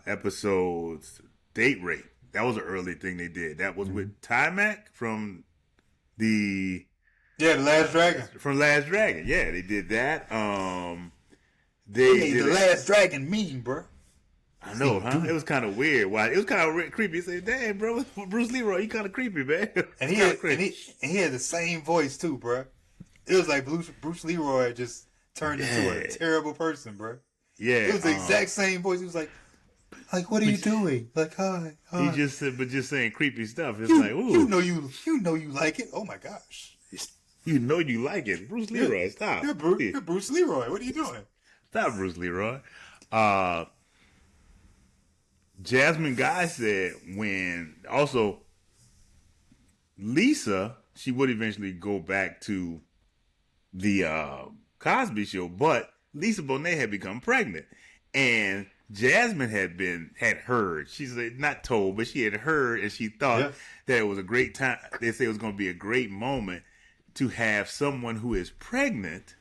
episodes date rape. That was an early thing they did. That was with Timac from the Last Dragon. From Last Dragon. Yeah, they did that. They made the Last Dragon mean, bro. I know, huh? It was kind of weird. Why? It was kind of creepy. You say, "Damn, bro, Bruce Leroy, you kind of creepy, man." And he had the same voice too, bro. It was like Bruce Leroy just turned into a terrible person, bro. Yeah, it was the exact same voice. He was like, what are you doing? Like, hi. He just said, but just saying creepy stuff. It's like, ooh, you know you like it. Oh my gosh, you know you like it, Bruce Leroy. Stop. You're Bruce Leroy. What are you doing? Stop, Bruce Leroy. Jasmine Guy said also Lisa, she would eventually go back to the Cosby Show, but Lisa Bonet had become pregnant, and Jasmine had heard. She said not told, but she had heard, and she thought that it was a great time. They say it was going to be a great moment to have someone who is pregnant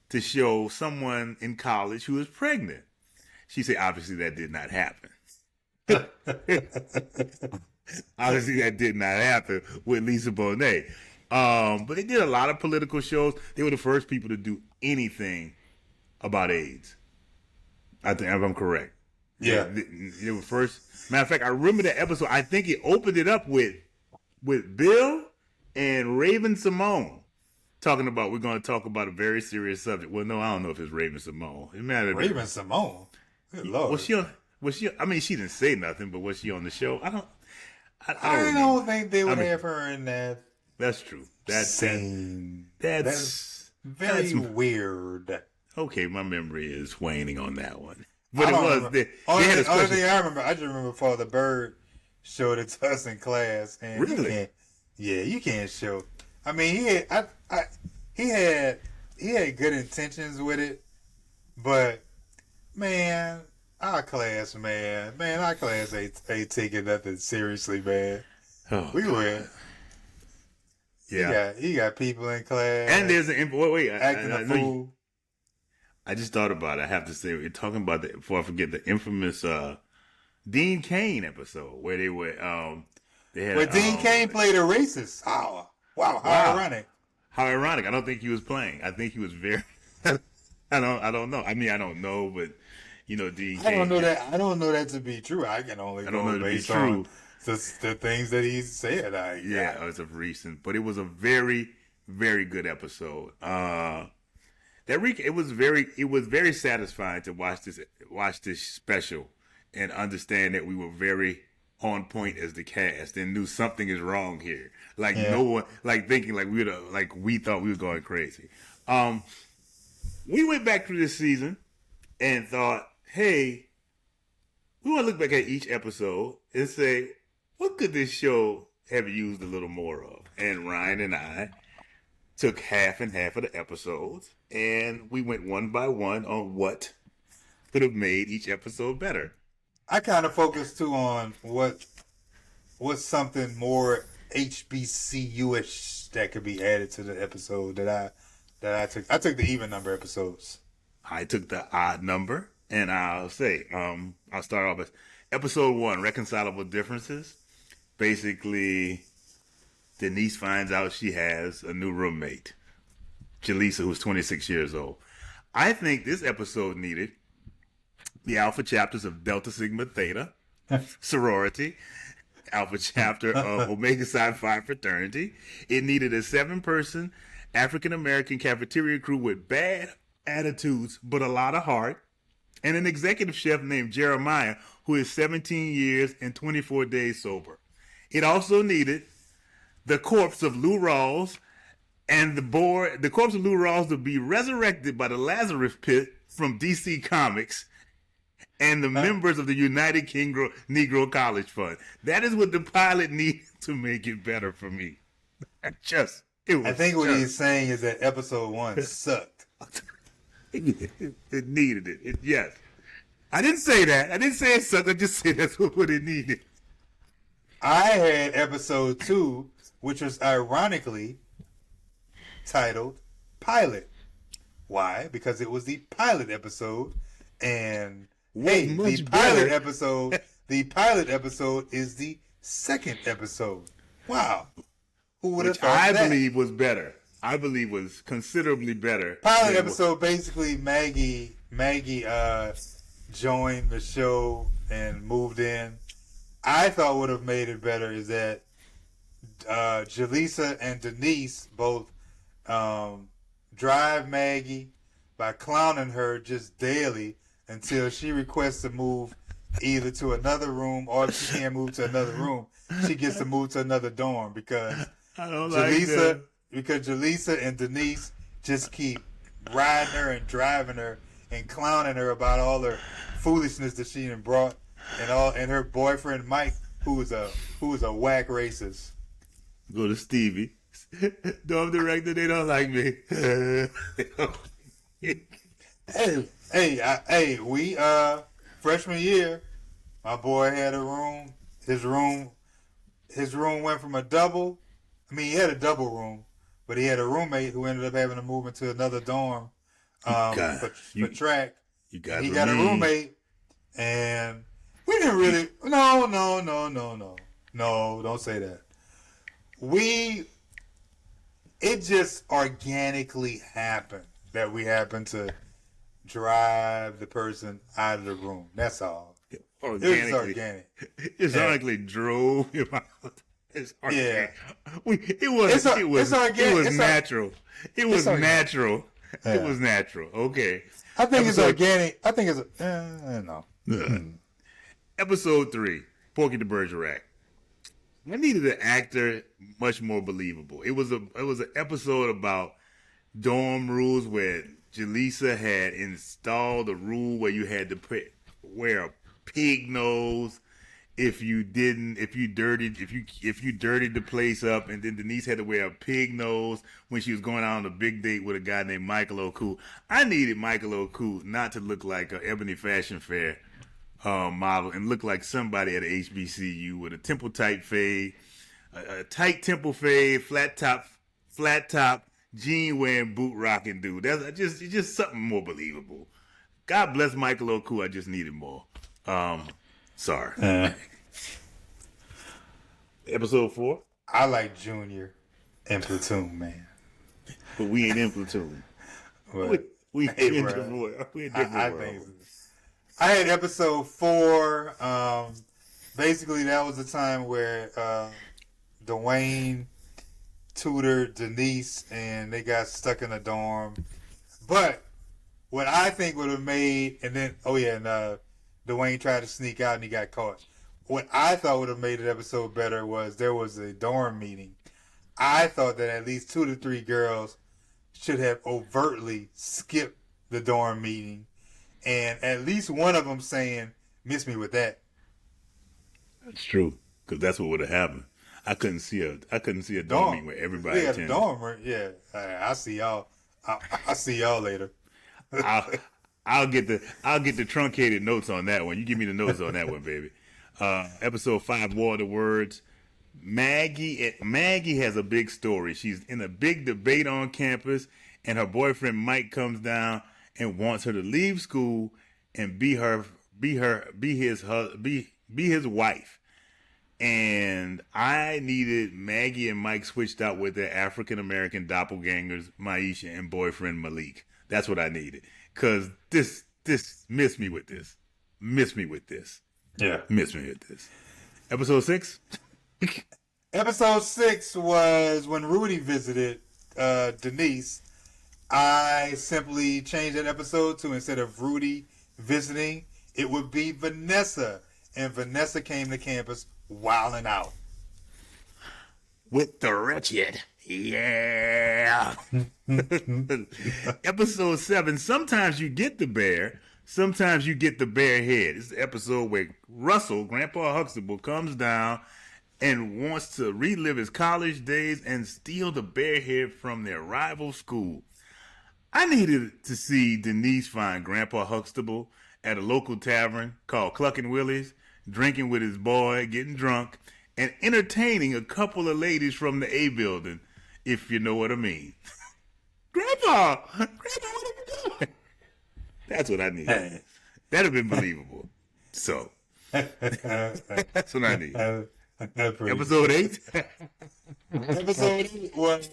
to show someone in college who is pregnant. She said, obviously that did not happen. Obviously that did not happen with Lisa Bonet. But they did a lot of political shows. They were the first people to do anything about AIDS. I think, if I'm correct. Yeah. They were first. Matter of fact, I remember that episode. I think it opened it up with Bill and Raven Simone talking about, we're going to talk about a very serious subject. Well, no, I don't know if it's Raven Simone. It mattered. Raven Simone? Good Lord. Was she? I mean, she didn't say nothing, but was she on the show? I don't think they would have her in that. That's true. That's very weird. Okay, my memory is waning on that one. But it was the only thing I remember. I just remember Father Bird showed it to us in class, and really, you can't show. I mean, he had good intentions with it, but man. Our class ain't taking nothing seriously, man. Oh, we went. Yeah, you got people in class, and there's acting a fool. I just thought about it. I have to say, we're talking about before I forget, the infamous Dean Cain episode where they were where Dean Cain played a racist. Oh, wow, how ironic! How ironic! I don't think he was playing. I think he was very. I don't know. I mean, I don't know, but. Dean Cain. I don't know that to be true. I can only go based on the things that he said. It was of recent, but it was a very, very good episode. It was very satisfying to watch this special and understand that we were very on point as the cast and knew something is wrong here. No one thinking we thought we were going crazy. We went back through this season and thought, hey, we want to look back at each episode and say, what could this show have used a little more of? And Ryan and I took half and half of the episodes, and we went one by one on what could have made each episode better. I kind of focused too on what's something more HBCU-ish that could be added to the episode that I took. I took the even number episodes. I took the odd number, and I'll say, I'll start off with episode 1, Reconcilable Differences. Basically, Denise finds out she has a new roommate, Jaleesa, who's 26 years old. I think this episode needed the alpha chapters of Delta Sigma Theta, sorority, alpha chapter of Omega Psi Phi fraternity. It needed a 7-person African-American cafeteria crew with bad attitudes but a lot of heart, and an executive chef named Jeremiah, who is 17 years and 24 days sober. It also needed the corpse of Lou Rawls and the corpse of Lou Rawls to be resurrected by the Lazarus Pit from DC Comics and the members of the United Negro College Fund. That is what the pilot needed to make it better for me. I think what he's saying is that episode 1 sucked. It needed it. Yes. I didn't say that. I didn't say it sucked. I just said that's what it needed. I had episode 2, which was ironically titled Pilot. Why? Because it was the pilot episode, and the pilot episode is the second episode. Wow. Who would have thought that? I believe was better. I believe was considerably better. Pilot episode, basically Maggie joined the show and moved in. I thought would have made it better is that Jaleesa and Denise both drive Maggie by clowning her just daily until she requests to move either to another room, or if she can't move to another room, she gets to move to another dorm because Jaleesa and Denise just keep riding her and driving her and clowning her about all her foolishness that she done brought, and her boyfriend Mike, who is a whack racist. Go to Stevie. Dorm director, they don't like me. We freshman year, my boy had a room. His room went from a double. I mean, he had a double room, but he had a roommate who ended up having to move into another dorm for track. He got a roommate, and we didn't really. No, don't say that. It just organically happened that we happened to drive the person out of the room. That's all. It was organic. It's organically drove him out. It's organic. Yeah. It was natural. It was natural. Yeah. It was natural. Okay. I think it's organic. I think it's no. Episode 3, Porky the Bergerac. I needed an actor much more believable. It was an episode about dorm rules where Jaleesa had installed a rule where you had to wear a pig nose if you dirtied the place up, and then Denise had to wear a pig nose when she was going out on a big date with a guy named Michael O'Coo. I needed Michael O'Coo not to look like an Ebony Fashion Fair model and look like somebody at a HBCU with a temple tight fade, a tight temple fade, flat top, jean wearing, boot rocking dude. It's just something more believable. God bless Michael O'Coo. I just needed more. Sorry. Episode 4. I like Junior and Platoon, man. But we ain't in Platoon. We ain't in different world. I had episode 4. Basically, that was the time where Dwayne tutored Denise and they got stuck in a dorm. But what I think would have made, and then, Dwayne tried to sneak out and he got caught. What I thought would have made the episode better was there was a dorm meeting. I thought that at least 2 to 3 girls should have overtly skipped the dorm meeting, and at least one of them saying, "Miss me with that." That's true, because that's what would have happened. I couldn't see a dorm meeting where everybody attended. Dorm, right? Yeah. I see y'all. I see y'all later. I'll get the truncated notes on that one. You give me the notes on that one, baby. Episode 5, War of the Words. Maggie has a big story. She's in a big debate on campus, and her boyfriend Mike comes down and wants her to leave school and be his wife. And I needed Maggie and Mike switched out with their African American doppelgangers, Maisha and boyfriend Malik. That's what I needed. Cause this miss me with this. Yeah. Miss me with this. Episode 6? Episode 6 was when Rudy visited Denise. I simply changed that episode to, instead of Rudy visiting, it would be Vanessa. And Vanessa came to campus wilding out. With the wretched. Yeah. Episode 7, sometimes you get the bear, sometimes you get the bear head. It's the episode where Russell, Grandpa Huxtable, comes down and wants to relive his college days and steal the bear head from their rival school. I needed to see Denise find Grandpa Huxtable at a local tavern called Cluckin' Willie's, drinking with his boy, getting drunk, and entertaining a couple of ladies from the A building, if you know what I mean. Grandpa, what are you doing? That's what I need. That'd have been believable. So, that's what I need. Episode 8? Episode 8 was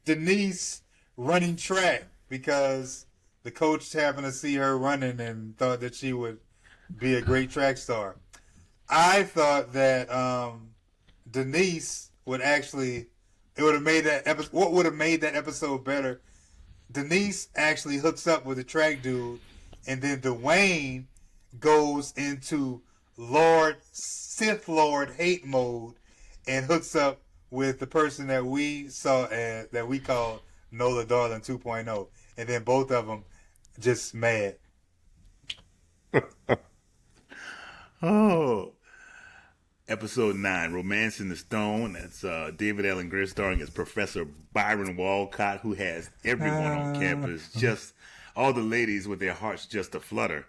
Denise running track because the coach happened to see her running and thought that she would be a great track star. I thought that Denise would actually, it would have made that episode, what would have made that episode better, Denise actually hooks up with the track dude, and then Dwayne goes into Sith Lord hate mode and hooks up with the person that we saw that we called Nola Darling 2.0, and then both of them just mad. Oh. Episode 9, Romance in the Stone. That's David Allen Greer starring as Professor Byron Walcott, who has everyone on campus, just all the ladies with their hearts just aflutter.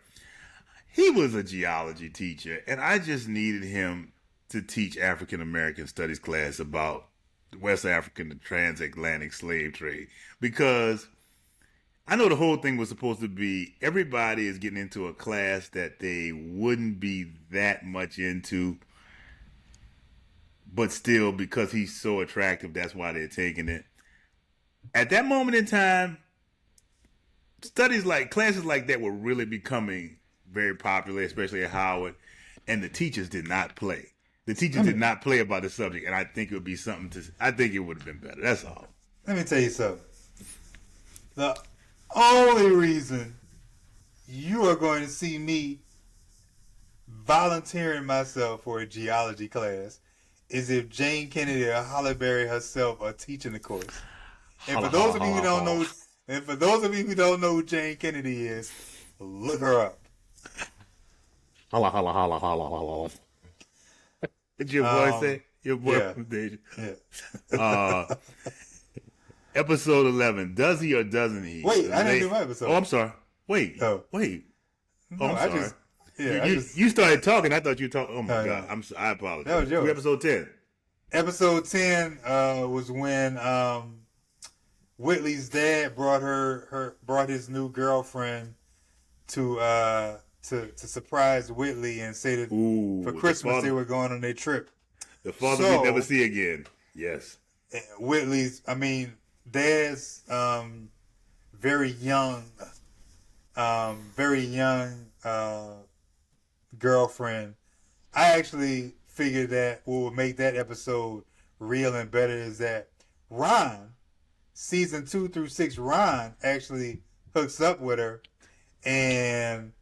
He was a geology teacher, and I just needed him to teach African American studies class about West African and transatlantic slave trade, because I know the whole thing was supposed to be everybody is getting into a class that they wouldn't be that much into, but still, because he's so attractive, that's why they're taking it. At that moment in time, classes like that were really becoming very popular, especially at Howard, and the teachers did not play. The teachers did not play about the subject, and I think it would be I think it would have been better. That's all. Let me tell you something. The only reason you are going to see me volunteering myself for a geology class is if Jane Kennedy or Halle Berry herself are teaching the course. And for those of you who don't know who Jane Kennedy is, look her up. Holla, holla, holla, holla, holla. Did your boy say? Your boy from Deja. Yeah. Episode 11, does he or doesn't he? Wait, I didn't do my episode. Oh, I'm sorry. Wait. No, I'm sorry. You started talking. I thought you were talking. Oh, my God. I apologize. That was yours. Episode 10. Episode 10 was when Whitley's dad brought his new girlfriend to surprise Whitley and say that for Christmas they were going on their trip. The father we'd never see again. Yes. Dad's very young girlfriend. I actually figured that what would make that episode real and better is that Ron, season 2 through 6, Ron actually hooks up with her, and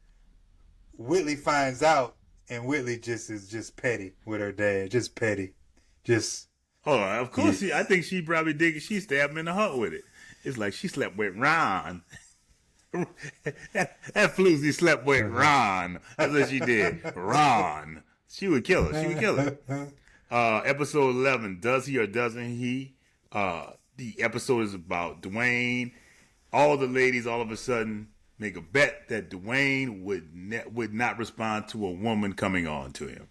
Whitley finds out, and Whitley is just petty with her dad, just petty, just. Oh, of course. Yeah. I think she probably did. She stabbed him in the heart with it. It's like she slept with Ron. that floozy slept with Ron. That's what she did. Ron. She would kill her. Episode 11, Does He or Doesn't He? The episode is about Dwayne. All the ladies all of a sudden make a bet that Dwayne would not respond to a woman coming on to him.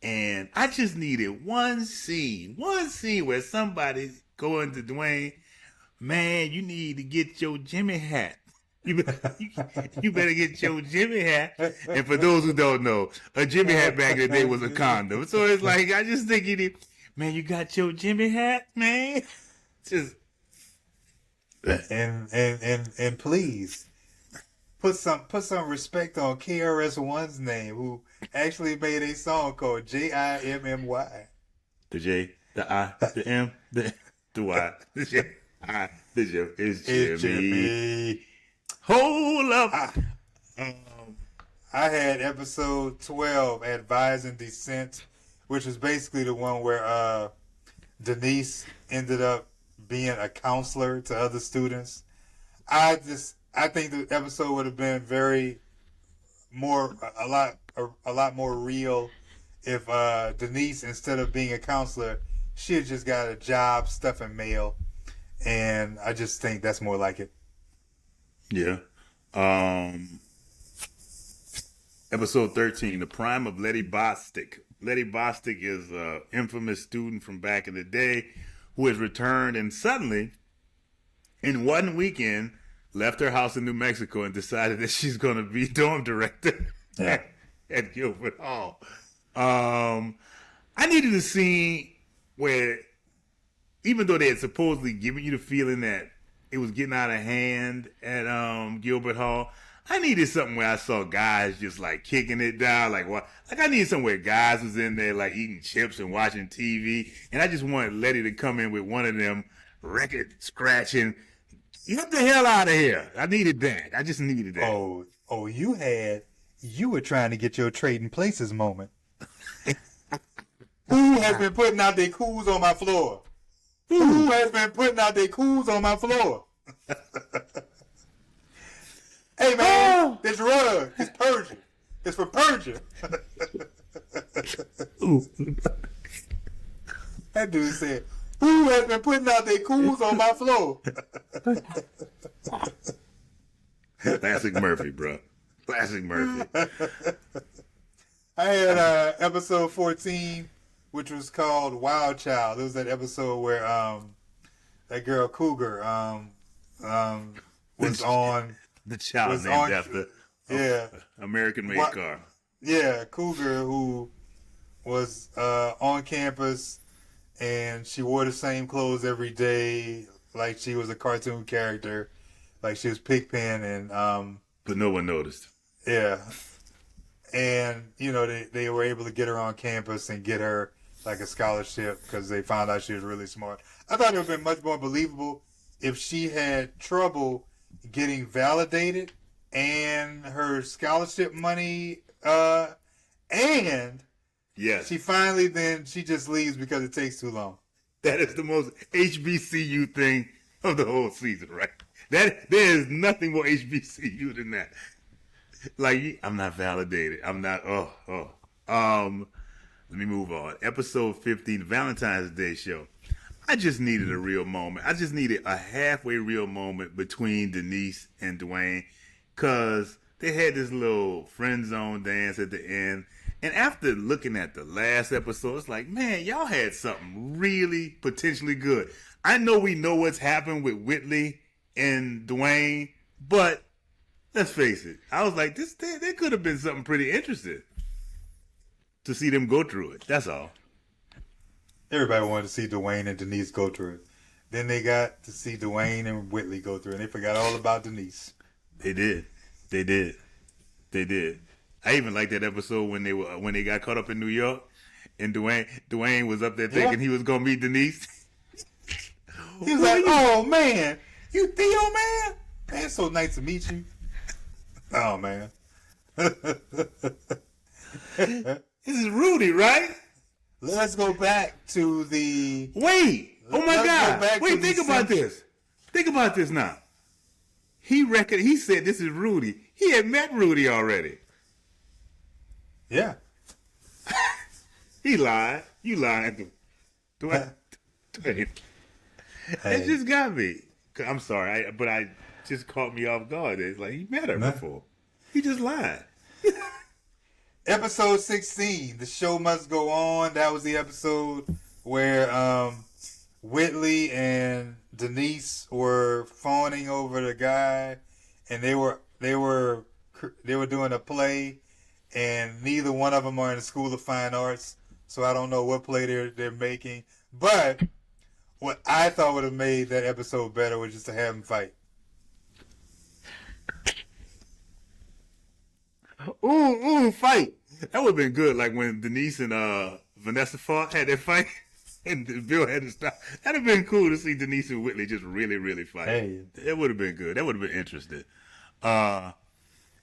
And I just needed one scene where somebody going to Dwayne, man, you need to get your Jimmy hat. You better get your Jimmy hat. And for those who don't know, a Jimmy hat back in the day was a condom. So it's like, I just think you need, man, you got your Jimmy hat, man? Just. And please put some respect on KRS-One's name, who actually made a song called Jimmy. The J, the I, the M, the Y, the J, I, the J, it's Jimmy. Hold up. I had episode 12, Advising Dissent, which is basically the one where Denise ended up being a counselor to other students. I think the episode would have been a lot more real if Denise, instead of being a counselor, she had just got a job stuffing mail, and I just think that's more like it. Yeah. Episode 13, The Prime of Letty Bostick. Letty Bostick is an infamous student from back in the day who has returned and suddenly, in one weekend, left her house in New Mexico and decided that she's going to be dorm director at Gilbert Hall. I needed a scene where, even though they had supposedly given you the feeling that it was getting out of hand at Gilbert Hall, I needed something where I saw guys just like kicking it down. Like I needed somewhere guys was in there like eating chips and watching TV. And I just wanted Letty to come in with one of them record scratching, get the hell out of here. I needed that. I just needed that. You were trying to get your trading places moment. Who has been putting out their cools on my floor? Who has been putting out their cools on my floor? Hey man, this rug is Persian. It's for Persia. That dude said, who has been putting out their cools on my floor? Classic Murphy, bro. Classic Murphy. I had episode 14, which was called Wild Child. It was that episode where that girl Cougar was on. The child named after American-made car. Yeah, Cougar, who was on campus, and she wore the same clothes every day, like she was a cartoon character, like she was Pigpen, and but no one noticed. Yeah, and they were able to get her on campus and get her like a scholarship because they found out she was really smart. I thought it would have been much more believable if she had trouble getting validated and her scholarship money and yes, she just leaves because it takes too long. That is the most HBCU thing of the whole season, right? There is nothing more HBCU than that. Like, I'm not validated. I'm not. Let me move on. Episode 15, Valentine's Day show. I just needed a real moment. I just needed a halfway real moment between Denise and Dwayne, because they had this little friend zone dance at the end. And after looking at the last episode, it's like, man, y'all had something really potentially good. I know we know what's happened with Whitley and Dwayne, but let's face it. I was like, there could have been something pretty interesting to see them go through it. That's all. Everybody wanted to see Dwayne and Denise go through it. Then they got to see Dwayne and Whitley go through it, and they forgot all about Denise. They did. I even liked that episode when they got caught up in New York, and Dwayne was up there thinking he was gonna meet Denise. He was like, "Oh man, you Theo, man? Man, it's so nice to meet you." Oh man. This is Rudy, right? Let's go back to the... Wait! Oh my God! Wait, think about this. Think about this now. He said this is Rudy. He had met Rudy already. Yeah. He lied. You lied. Dwayne. It just got me. I'm sorry, but I just caught me off guard. It's like he met her before. He just lied. Episode 16, The Show Must Go On. That was the episode where Whitley and Denise were fawning over the guy, and they were doing a play, and neither one of them are in the School of Fine Arts, so I don't know what play they're making. But what I thought would have made that episode better was just to have them fight. Ooh, fight. That would have been good, like when Denise and Vanessa fought, had that fight, and Bill had to stop. That'd have been cool to see Denise and Whitley just really, really fight. Hey. It would have been good. That would have been interesting.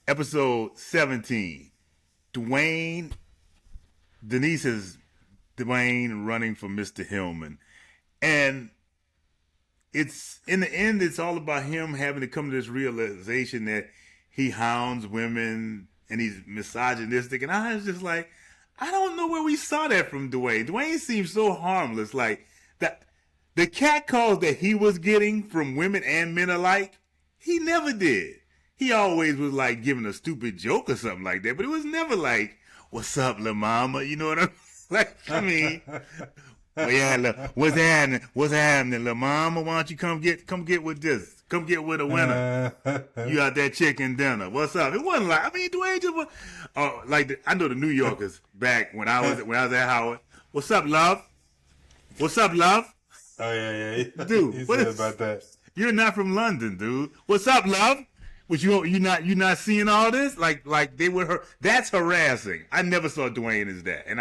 Episode 17. Denise is Dwayne running for Mr. Hillman. And it's, in the end, it's all about him having to come to this realization that he hounds women and he's misogynistic. And I was just like, I don't know where we saw that from Dwayne. Dwayne seems so harmless. Like, the cat calls that he was getting from women and men alike, he never did. He always was like giving a stupid joke or something like that, but it was never like, "What's up, la mama?" You know what I mean? Like, I mean, well, yeah, what's happening, la mama? Why don't you come get with this? Come get with a winner. You got that chicken dinner. What's up? It wasn't like, I mean, Dwayne just was, I know the New Yorkers back when I was at Howard. What's up, love? What's up, love? Oh yeah. Dude, he what said is about that? You're not from London, dude. What's up, love? But you not seeing all this? Like they were that's harassing. I never saw Dwayne as that. And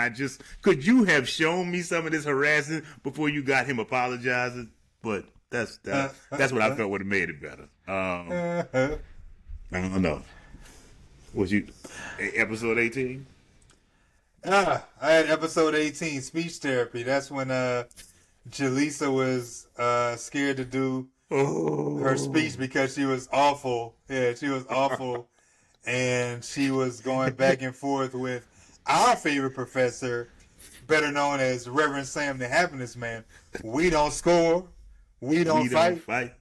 could you have shown me some of this harassing before you got him apologizing? But that's what I felt would have made it better. I don't know. Was you episode 18? I had episode 18, speech therapy. That's when Jaleesa was scared to do her speech because she was awful. Yeah, she was awful. And she was going back and forth with our favorite professor, better known as Reverend Sam the Happiness Man. We don't score. We don't fight.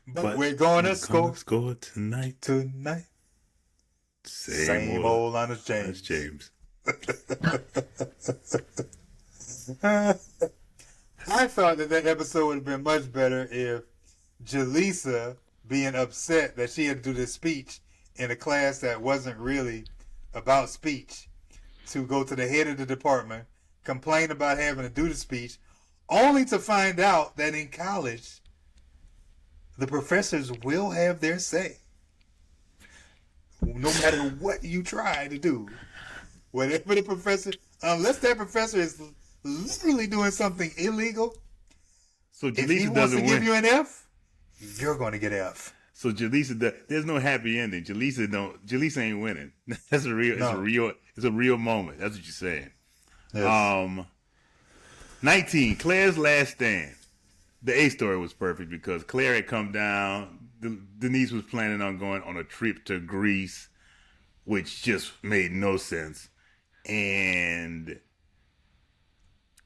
But we're going to score tonight. Same old Honest James. I thought that episode would have been much better if Jaleesa, being upset that she had to do this speech in a class that wasn't really about speech, to go to the head of the department, complain about having to do the speech, only to find out that in college, the professors will have their say. No matter what you try to do. Whatever the professor, unless that professor is literally doing something illegal, so Jaleesa if he wants to give you an F, you're going to get F. So Jaleesa, there's no happy ending. Jaleesa ain't winning. That's it's a real moment. That's what you're saying. Yes. 19, Claire's last stand. The A story was perfect because Claire had come down. Denise was planning on going on a trip to Greece, which just made no sense.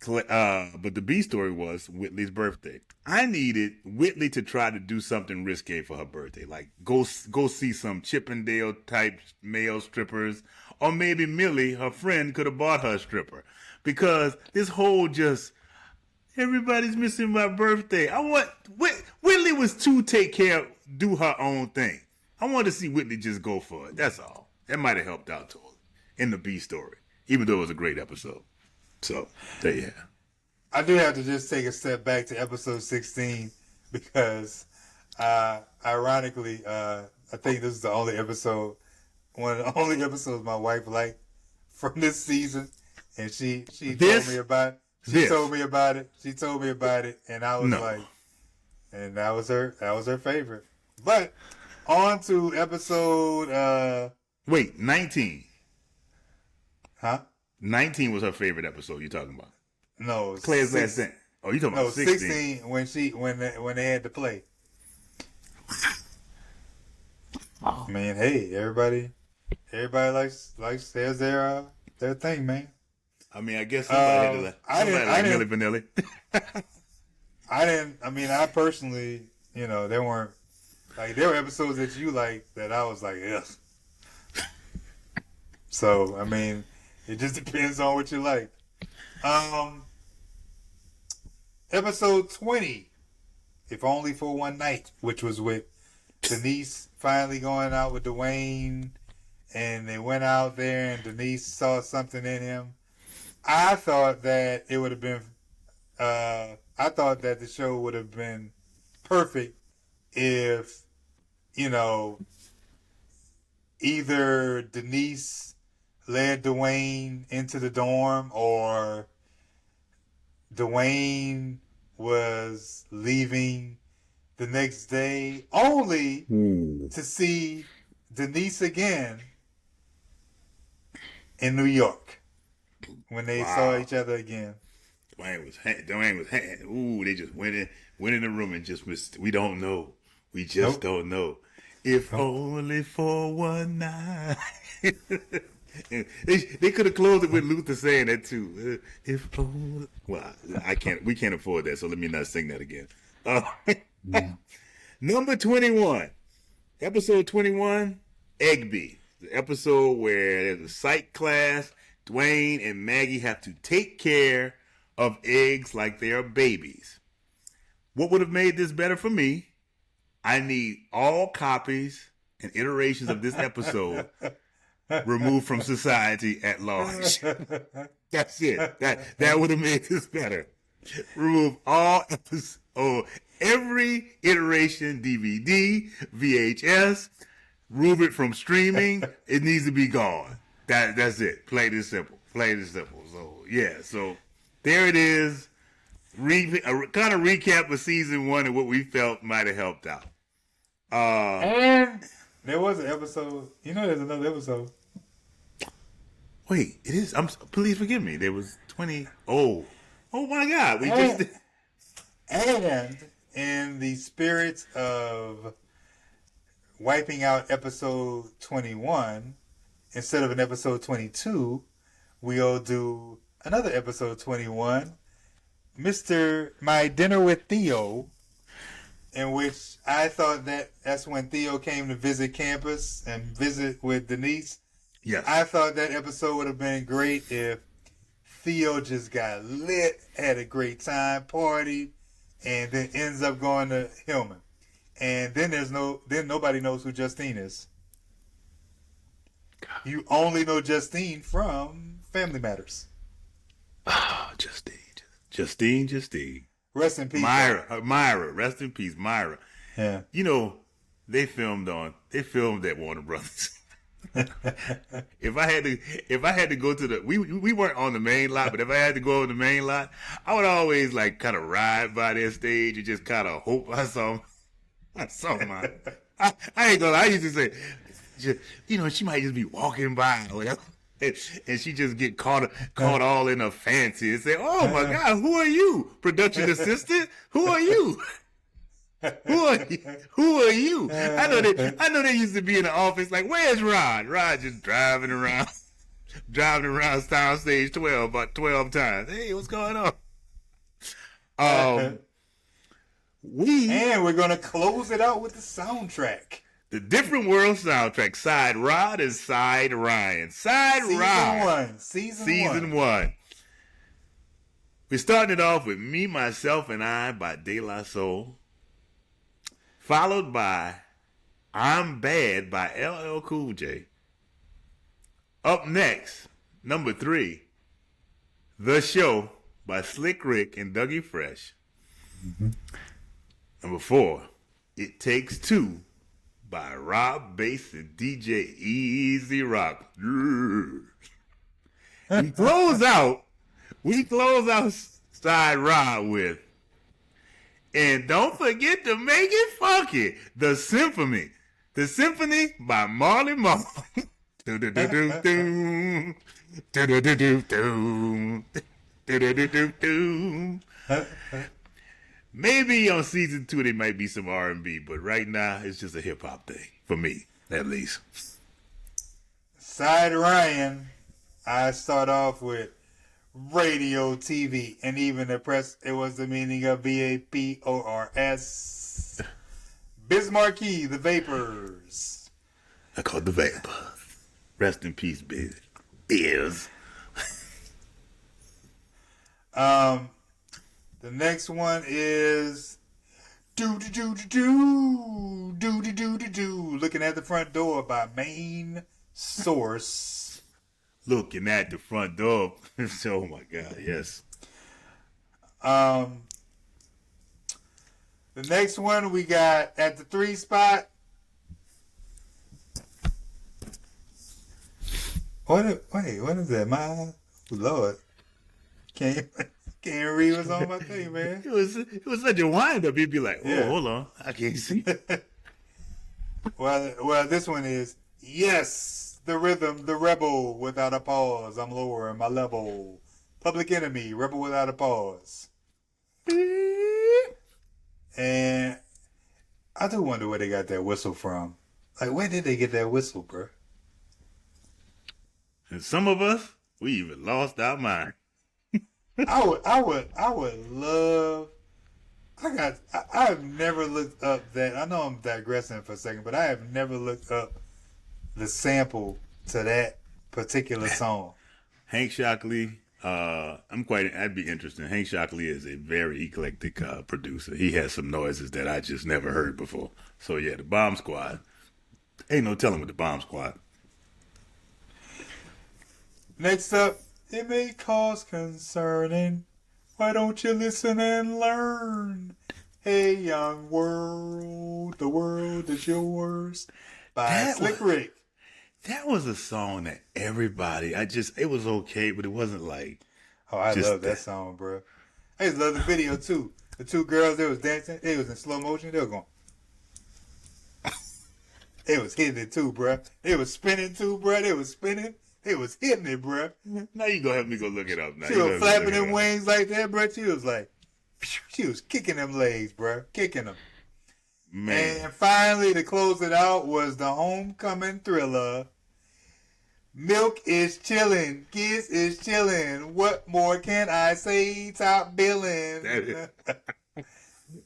But the B story was Whitley's birthday. I needed Whitley to try to do something risque for her birthday, like go see some Chippendale type male strippers, or maybe Millie, her friend, could have bought her a stripper, because this whole just everybody's missing my birthday. Whitley was to do her own thing. I wanted to see Whitley just go for it. That's all. That might have helped out totally in the B story, even though it was a great episode. So, there you have. I do have to just take a step back to episode 16 because, ironically, I think this is the only episode, one of the only episodes my wife liked from this season, and she told me about it. She told me about it, and I was like, and that was her favorite. But on to episode. Wait, 19. Huh? 19 was her favorite episode. You talking about? No, Claire's last thing. Oh, you talking about 16? 16 when they had to play. Oh. Man, hey, everybody likes their thing, man. I mean, I guess somebody like Milli Vanilli. I personally, there were episodes that you liked that I was like, yes. So, I mean, it just depends on what you like. Episode 20, If Only for One Night, which was with Denise finally going out with Dwayne, and they went out there and Denise saw something in him. I thought that it would have been, I thought that the show would have been perfect if, either Denise led Dwayne into the dorm or Dwayne was leaving the next day only to see Denise again in New York when they saw each other again. Dwayne was ooh, they just went in the room and just missed. We don't know. We just don't know. If only for one night. They could have closed it with Luther saying that too. If only, well, we can't afford that, so let me not sing that again. Number 21, episode 21, Egby, the episode where there's a psych class. Dwayne and Maggie have to take care of eggs like they are babies. What would have made this better for me? I need all copies and iterations of this episode removed from society at large. That's it. That would have made this better. Remove all episodes, every iteration, DVD, VHS, remove it from streaming. It needs to be gone. That's it. Plain and simple. So yeah. So there it is. Kind of recap of season 1 and what we felt might have helped out. And there was an episode. There's another episode. Wait, it is. Please forgive me. There was 20. Oh my God. And in the spirit of wiping out episode 21, instead of an episode 22, we'll do another episode 21, My Dinner with Theo, in which I thought that's when Theo came to visit campus and visit with Denise. Yes. I thought that episode would have been great if Theo just got lit, had a great time, partied, and then ends up going to Hillman. And then nobody knows who Justine is. God. You only know Justine from Family Matters. Oh, Justine. Rest in peace. Myra. Rest in peace, Myra. Yeah. They filmed at Warner Brothers. If I had to go to we weren't on the main lot, but if I had to go on the main lot, I would always kind of ride by their stage and just kind of hope I saw mine. I ain't gonna lie, I used to say, she might just be walking by or whatever. And she just get caught all in her fancy and say, "Oh my God, who are you? Production assistant? Who are you? Who are you? I know they used to be in the office like, where's Rod? Rod just driving around Sound Stage 12 about 12 times. Hey, what's going on? And we're gonna close it out with the soundtrack. The Different World soundtrack. Side Rod and Side Ryan. Season 1. We're starting it off with Me, Myself, and I by De La Soul. Followed by I'm Bad by LL Cool J. Up next, number 3, The Show by Slick Rick and Dougie Fresh. Mm-hmm. Number 4, It Takes Two by Rob Bass and DJ Easy Rock. We close out Side Rod with, and don't forget to make it funky, The Symphony by Marley Marl. Maybe on season 2 there might be some R&B, but right now it's just a hip hop thing for me, at least. Side Ryan, I start off with radio, TV, and even the press. It was the meaning of VAPORS. Bismarcky, the Vapors. I called the Vapors. Rest in peace, Biz. The next one is Looking at the Front Door by Main Source. Looking at the front door. Oh my God, yes. The next one we got at the 3 spot. What is that? My Lord. Can't read what's on my thing, man. It was such a wind up. You'd be like, oh, Yeah. hold on. I can't see. Well, this one is, yes, the rhythm, the rebel without a pause. I'm lowering my level. Public Enemy, rebel without a pause. And I do wonder where they got that whistle from. Like, where did they get that whistle, bro? And some of us, we even lost our mind. I would love. I've never looked up that. I know I'm digressing for a second, but I have never looked up the sample to that particular song. Hank Shockley, I'd be interested. Hank Shockley is a very eclectic producer. He has some noises that I just never heard before. So yeah, the Bomb Squad. Ain't no telling with the Bomb Squad. Next up, it may cause concerning. Why don't you listen and learn? Hey, young world, the world is yours. By Slick Rick. That was a song that everybody, it was okay, but it wasn't like. Oh, I love that song, bro. I just love the video, too. The two girls, they was dancing. They was in slow motion. They were going. They was hitting it, too, bro. They was spinning, too, bro. They was spinning. They was hitting it, bro. Now you gonna help me go look it up. Now she was flapping them wings like that, bro. She was like, she was kicking them legs, bro. Kicking them. Man. And finally, to close it out, was the homecoming thriller. Milk is chilling. Kiss is chilling. What more can I say? Top billing.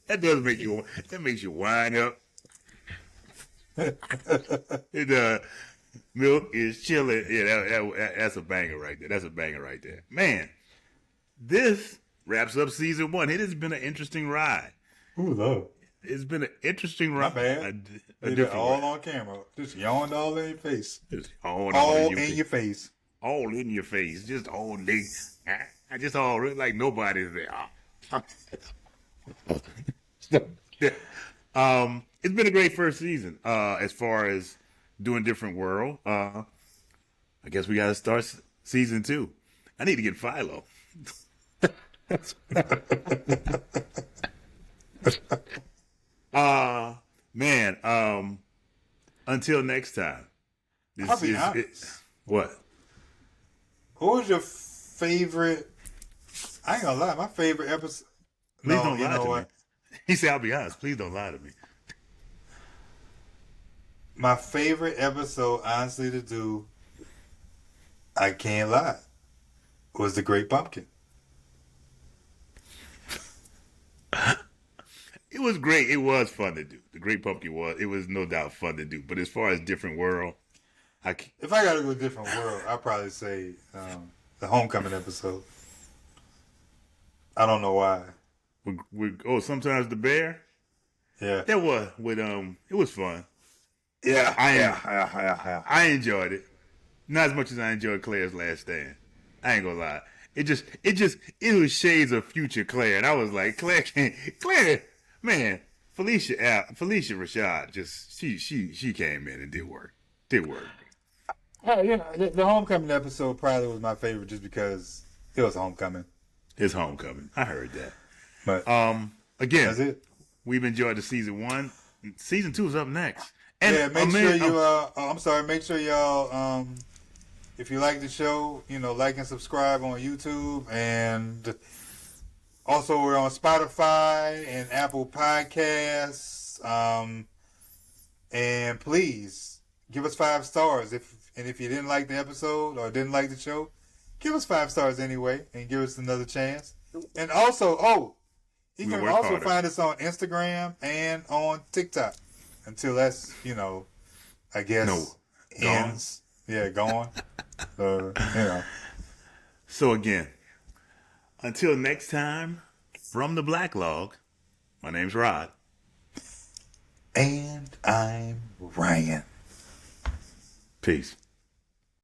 That does make you. That makes you wind up. Milk is chilling. Yeah, that's a banger right there. That's a banger right there. Man, this wraps up season 1. It has been an interesting ride. Ooh, love. It's been an interesting ride. Not bad. Did it all on camera. Just yawned all in your face. Just all in your face. All in your face. Just all day. I just all like nobody's there. It's been a great first season. As far as doing different world. I guess we got to start season 2. I need to get Philo. Man. Until next time. I'll be honest. What? What was your favorite? I ain't gonna lie. My favorite episode. Please don't lie to me. He said, "I'll be honest. Please don't lie to me." My favorite episode, honestly, to do, I can't lie, was The Great Pumpkin. It was great. It was fun to do. The Great Pumpkin it was no doubt fun to do. But as far as different world, if I gotta go different world, I'd probably say the Homecoming episode. I don't know why. Sometimes the bear? Yeah. That was, it was fun. Yeah, I enjoyed it. Not as much as I enjoyed Claire's Last Stand. I ain't gonna lie. It was shades of future Claire, and I was like, Claire, man, Felicia Rashad, she came in and did work. The Homecoming episode probably was my favorite just because it was Homecoming. It's Homecoming. I heard that. But again, that's it. We've enjoyed the season 1. Season 2 is up next. And make sure y'all, if you like the show, like and subscribe on YouTube, and also we're on Spotify and Apple Podcasts. And please give us 5 stars if you didn't like the episode or didn't like the show, give us 5 stars anyway and give us another chance. And also, you can also harder. find us on Instagram and on TikTok. Until that's, I guess ends. Yeah, gone. So again, until next time, from the Blacklog, my name's Rod. And I'm Ryan. Peace.